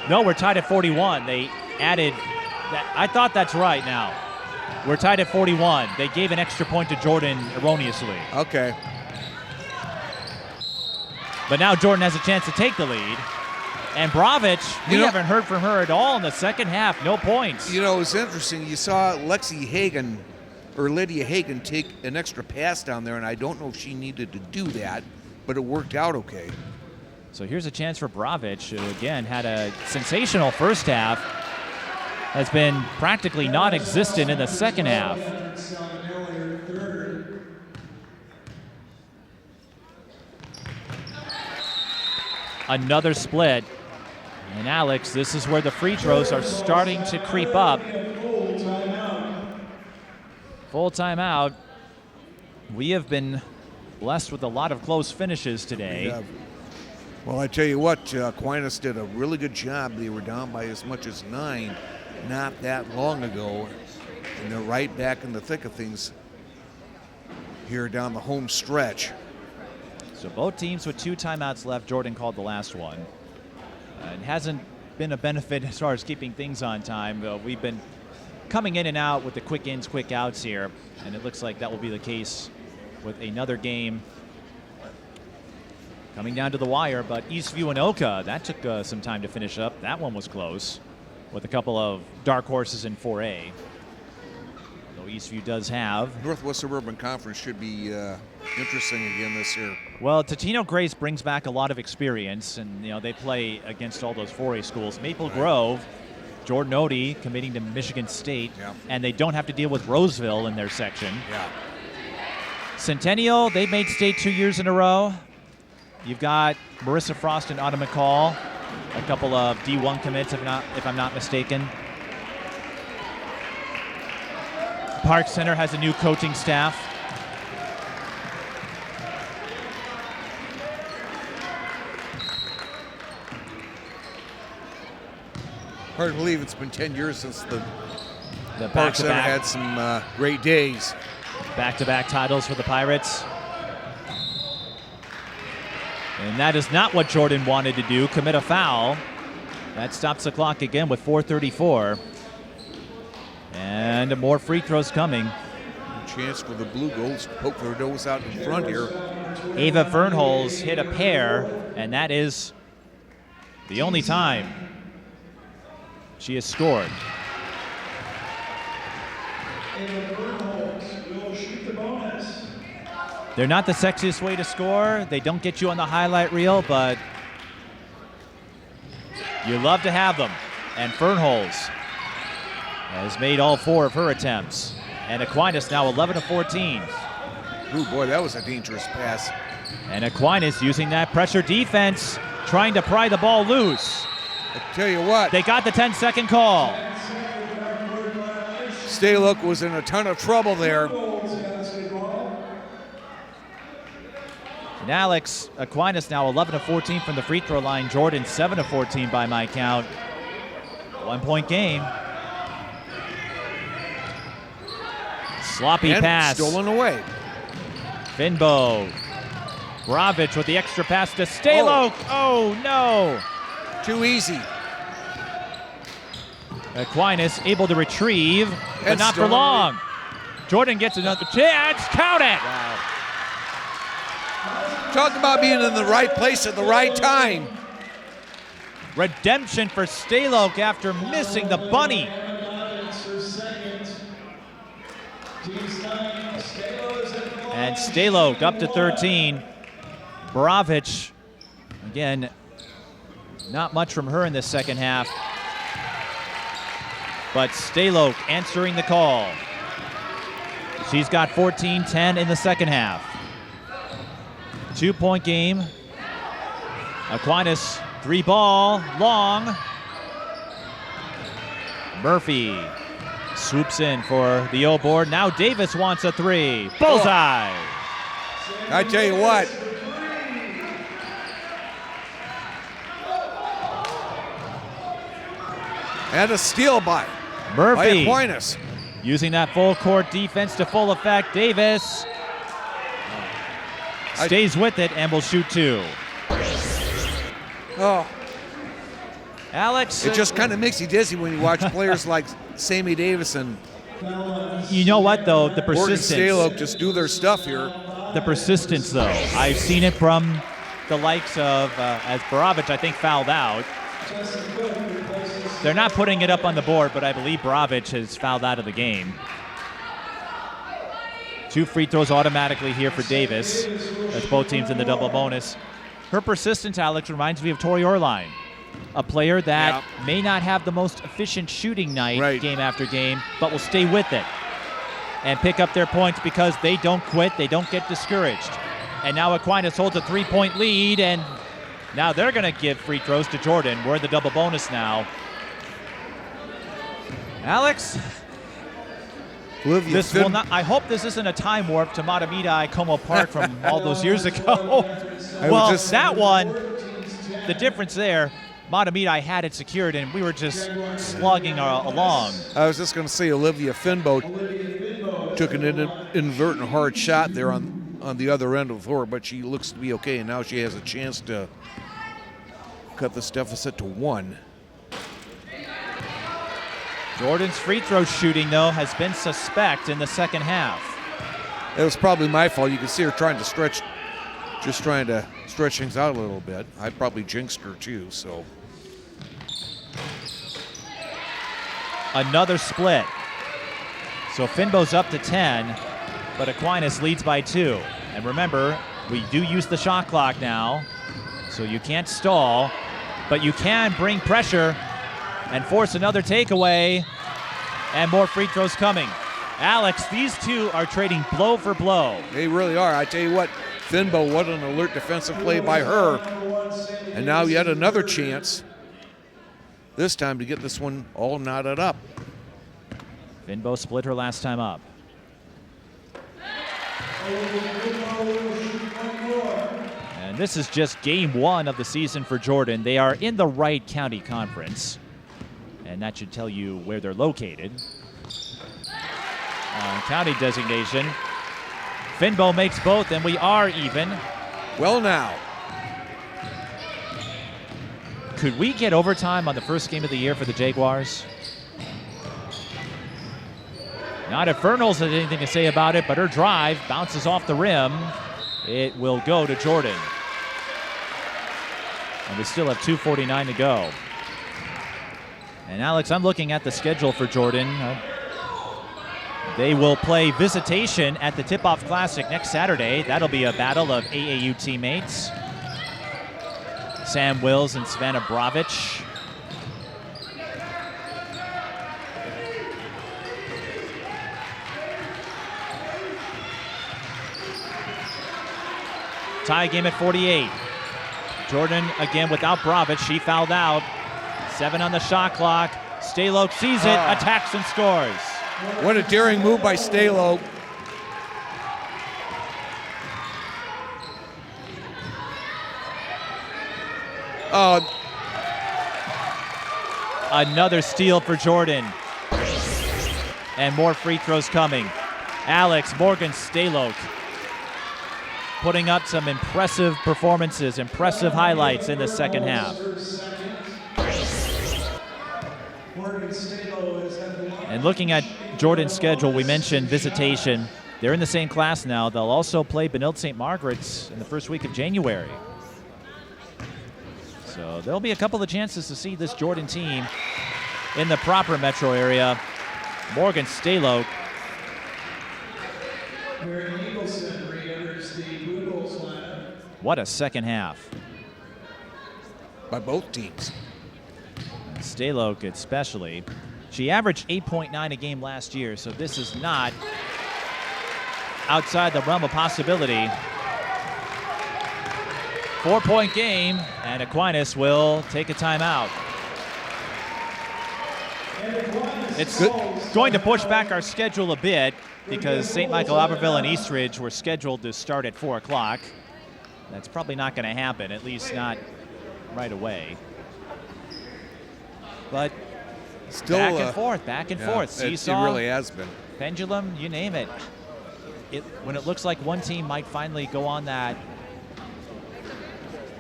no, we're tied at 41. They added that. I thought that's right now. We're tied at 41. They gave an extra point to Jordan erroneously. Okay. But now Jordan has a chance to take the lead. And Borowicz, we haven't heard from her at all in the second half. No points. You know, it's interesting. You saw Lydia Hagan take an extra pass down there, and I don't know if she needed to do that, but it worked out okay. So here's a chance for Borowicz, who again had a sensational first half, has been practically non-existent in the second half. Another split. And Alex, this is where the free throws are starting to creep up. Full timeout. We have been blessed with a lot of close finishes today. Well, I tell you what, Aquinas did a really good job. They were down by as much as 9 not that long ago, and they're right back in the thick of things here down the home stretch. So both teams with 2 timeouts left. Jordan called the last one. It hasn't been a benefit as far as keeping things on time. We've been coming in and out with the quick ins, quick outs here, and it looks like that will be the case with another game coming down to the wire. But Eastview and Oka, that took some time to finish up. That one was close with a couple of dark horses in 4A. Though Eastview does have. Northwest Suburban Conference should be interesting again this year. Well, Totino Grace brings back a lot of experience, and they play against all those 4A schools. Maple Grove, Jordan Odie committing to Michigan State, and they don't have to deal with Roseville in their section. Centennial, they made state 2 years in a row. You've got Marissa Frost and Autumn McCall, a couple of D1 commits, if I'm not mistaken. Park Center has a new coaching staff. Hard to believe it's been 10 years since the Park Center had some great days. Back-to-back titles for the Pirates. And that is not what Jordan wanted to do, commit a foul. That stops the clock again with 4:34. And more free throws coming. Chance for the Blue Goals to poke their nose out in front here. Ava Fernholz hit a pair, and that is the only time she has scored. They're not the sexiest way to score. They don't get you on the highlight reel, but you love to have them. And Fernholz has made all 4 of her attempts. And Aquinas now 11 of 14. Ooh, boy, that was a dangerous pass. And Aquinas using that pressure defense, trying to pry the ball loose. I tell you what. They got the 10-second call. Staloch was in a ton of trouble there. And Alex, Aquinas now 11 of 14 from the free throw line. Jordan 7 of 14 by my count. 1-point game. Sloppy and pass. Stolen away. Finbo. Borowicz with the extra pass to Staloch. Oh, no. Too easy. Aquinas able to retrieve, but And not for long. Jordan gets another chance. Count it. Wow. Talk about being in the right place at the right time. Redemption for Staloch after missing the bunny. And Staloch up to 13. Borowicz, again, not much from her in the second half. But Staloch answering the call. She's got 14-10 in the second half. 2-point game. Aquinas, 3-ball, long. Murphy swoops in for the O board. Now Davis wants a 3. Bullseye. I tell you what. And a steal by Murphy. Aquinas. Using that full court defense to full effect. Davis stays with it and will shoot 2. Oh. Alex. It just kind of makes you dizzy when you watch players like Sammie Davis and You know what, though? The Morgan persistence. Staloch just do their stuff here. The persistence, though. I've seen it from the likes of, as Borowicz, I think, fouled out. They're not putting it up on the board, but I believe Borowicz has fouled out of the game. 2 free throws automatically here for Davis. That's both teams in the double bonus. Her persistence, Alex, reminds me of Tori Orline, a player that may not have the most efficient shooting night game after game, but will stay with it and pick up their points because they don't quit, they don't get discouraged. And now Aquinas holds a 3-point lead, and now they're going to give free throws to Jordan. We're in the double bonus now. Alex, this will not, I hope this isn't a time warp to Matamidi Como Park from all those years ago. Well, that one, the difference there, Matamidi had it secured, and we were just slugging along. I was just going to say Olivia Finbow took an inadvertent hard shot there on the other end of the floor, but she looks to be okay, and now she has a chance to cut this deficit to 1. Jordan's free throw shooting, though, has been suspect in the second half. It was probably my fault. You can see her trying to stretch things out a little bit. I probably jinxed her too, so. Another split. So Finbow's up to 10, but Aquinas leads by 2. And remember, we do use the shot clock now, so you can't stall, but you can bring pressure and force another takeaway, and more free throws coming. Alex, these two are trading blow for blow. They really are. I tell you what, Finbow, what an alert defensive play by her. And now yet another chance, this time to get this one all knotted up. Finbow split her last time up. And this is just game 1 of the season for Jordan. They are in the Wright County Conference, and that should tell you where they're located. County designation. Finbow makes both, and we are even. Well, now. Could we get overtime on the first game of the year for the Jaguars? Not if Fernals has anything to say about it, but her drive bounces off the rim. It will go to Jordan. And we still have 2:49 to go. And Alex, I'm looking at the schedule for Jordan. They will play Visitation at the Tip-Off Classic next Saturday. That'll be a battle of AAU teammates. Sam Wills and Savanna Borowicz. Tie game at 48. Jordan again without Borowicz. She fouled out. 7 on the shot clock. Staloch sees it, attacks and scores. What a daring move by Staloch. Another steal for Jordan. And more free throws coming. Alex Morgan Staloch putting up some impressive performances, impressive highlights in the second half. And looking at Jordan's schedule, we mentioned Visitation. They're in the same class now. They'll also play Benilde St. Margaret's in the first week of January. So there'll be a couple of chances to see this Jordan team in the proper metro area. Morgan Staloch. What a second half. By both teams. Staloch especially. She averaged 8.9 a game last year, so this is not outside the realm of possibility. 4-point game, and Aquinas will take a timeout. It's going to push back our schedule a bit because St. Michael, Albertville, and Eastridge were scheduled to start at 4 o'clock. That's probably not going to happen, at least not right away. But still back and forth, back and forth. Seesaw, it really has been. Pendulum, you name it. When it looks like one team might finally go on that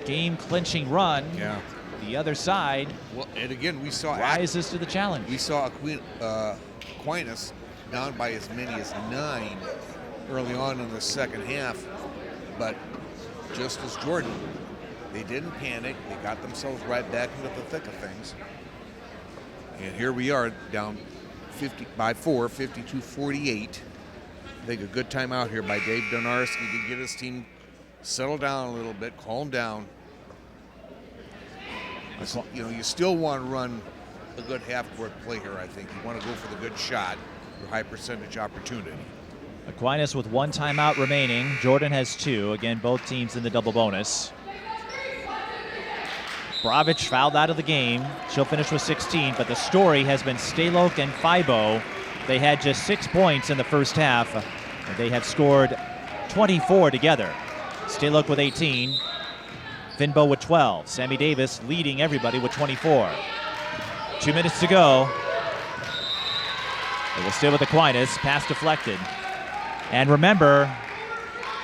game-clinching run, the other side and again, we saw rises to the challenge. We saw Aquinas down by as many as 9 early on in the second half, but just as Jordan They didn't panic. They got themselves right back into the thick of things. And here we are down 52-48. I think a good timeout here by Dave Donarski to get his team settled down a little bit, calm down. You know, you still want to run a good half-court play here, I think. You want to go for the good shot, your high percentage opportunity. Aquinas with 1 timeout remaining. Jordan has 2. Again, both teams in the double bonus. Borowicz fouled out of the game. She'll finish with 16, but the story has been Staloch and Fibo. They had just 6 points in the first half. They have scored 24 together. Staloch with 18. Finbo with 12. Sammie Davis leading everybody with 24. 2 minutes to go. They will stay with Aquinas. Pass deflected. And remember,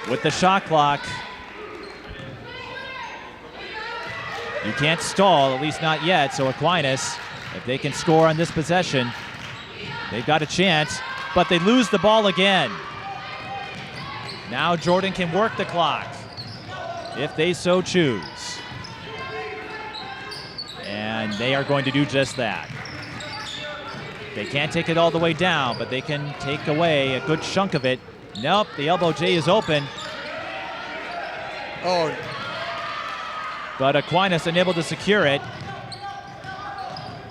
with the shot clock, you can't stall, at least not yet. So Aquinas, if they can score on this possession, they've got a chance, but they lose the ball again. Now Jordan can work the clock if they so choose. And they are going to do just that. They can't take it all the way down, but they can take away a good chunk of it. Nope, the elbow J is open. Oh. But Aquinas unable to secure it.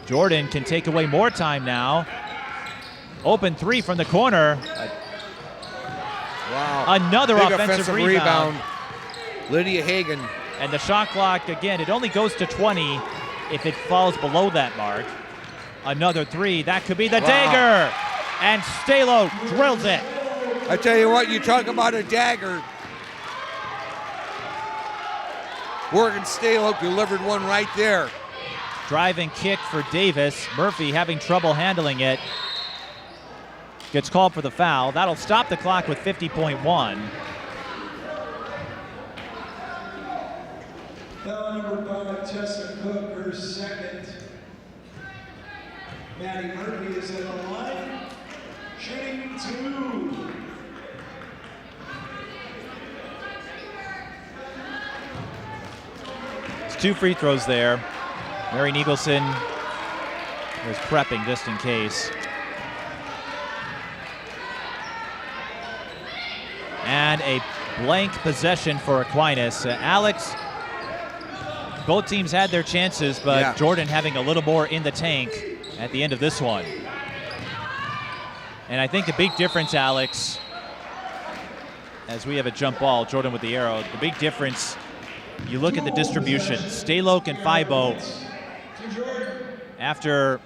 Jordan can take away more time now. Open 3 from the corner. Wow. Another Big offensive rebound. Lydia Hagan. And the shot clock, again, it only goes to 20 if it falls below that mark. Another 3, that could be the dagger. And Staloch drills it. I tell you what, you talk about a dagger. Morgan Staloch delivered one right there. Driving kick for Davis. Murphy having trouble handling it. Gets called for the foul. That'll stop the clock with 50.1. Foul number 5, Tessa Cook, her second. Maddie Murphy is at the line, shooting 2. It's 2 free throws there. Mary Nigelson was prepping just in case. And a blank possession for Aquinas. Alex, both teams had their chances, but Jordan having a little more in the tank at the end of this one. And I think the big difference, Alex, as we have a jump ball, Jordan with the arrow, the big difference, you look at the distribution. Staloch and Fibo, after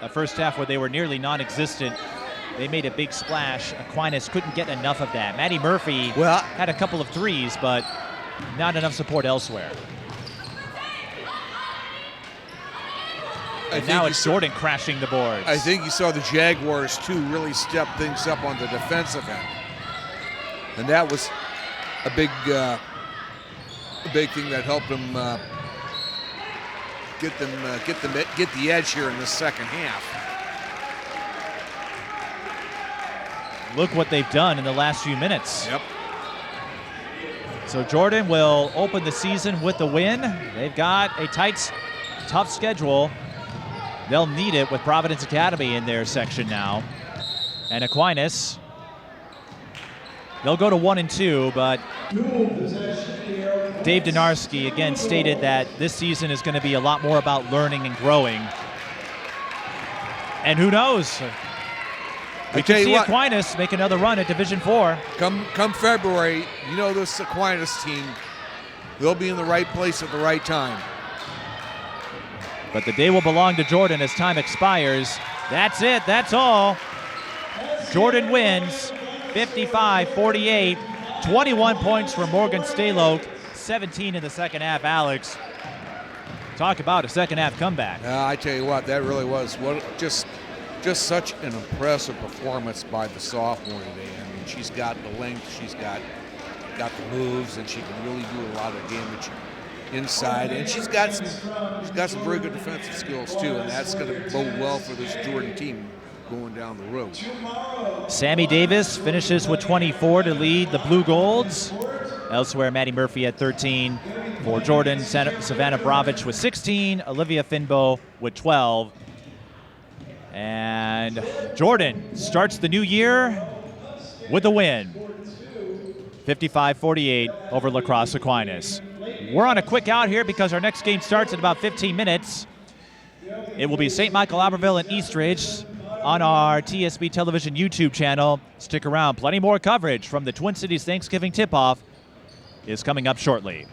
a first half where they were nearly non-existent, they made a big splash. Aquinas couldn't get enough of that. Maddie Murphy had a couple of threes, but not enough support elsewhere. And now it's Jordan crashing the boards. I think you saw the Jaguars, too, really step things up on the defensive end. And that was a big thing that helped them get the edge here in the second half. Look what they've done in the last few minutes. Yep. So Jordan will open the season with the win. They've got a tight, tough schedule. They'll need it with Providence Academy in their section now. And Aquinas, they'll go to 1-2, but Dave Donarski again stated that this season is going to be a lot more about learning and growing. And who knows? We could see Aquinas make another run at Division IV. Come February, you know this Aquinas team, they'll be in the right place at the right time. But the day will belong to Jordan as time expires. That's it, that's all. Jordan wins 55-48, 21 points for Morgan Staloch, 17 in the second half. Alex, talk about a second half comeback. I tell you what, that really was just such an impressive performance by the sophomore today. I mean, she's got the length, she's got the moves, and she can really do a lot of damage inside. And she's got some very good defensive skills too, and that's going to bode well for this Jordan team going down the road. Sammie Davis finishes with 24 to lead the Blue Golds. Elsewhere, Maddie Murphy at 13. For Jordan, Savanna Borowicz with 16, Olivia Finbow with 12. And Jordan starts the new year with a win, 55-48 over Crosse Aquinas. We're on a quick out here because our next game starts in about 15 minutes. It will be St. Michael, Albertville, and Eastridge on our TSB Television YouTube channel. Stick around. Plenty more coverage from the Twin Cities Thanksgiving tip-off is coming up shortly.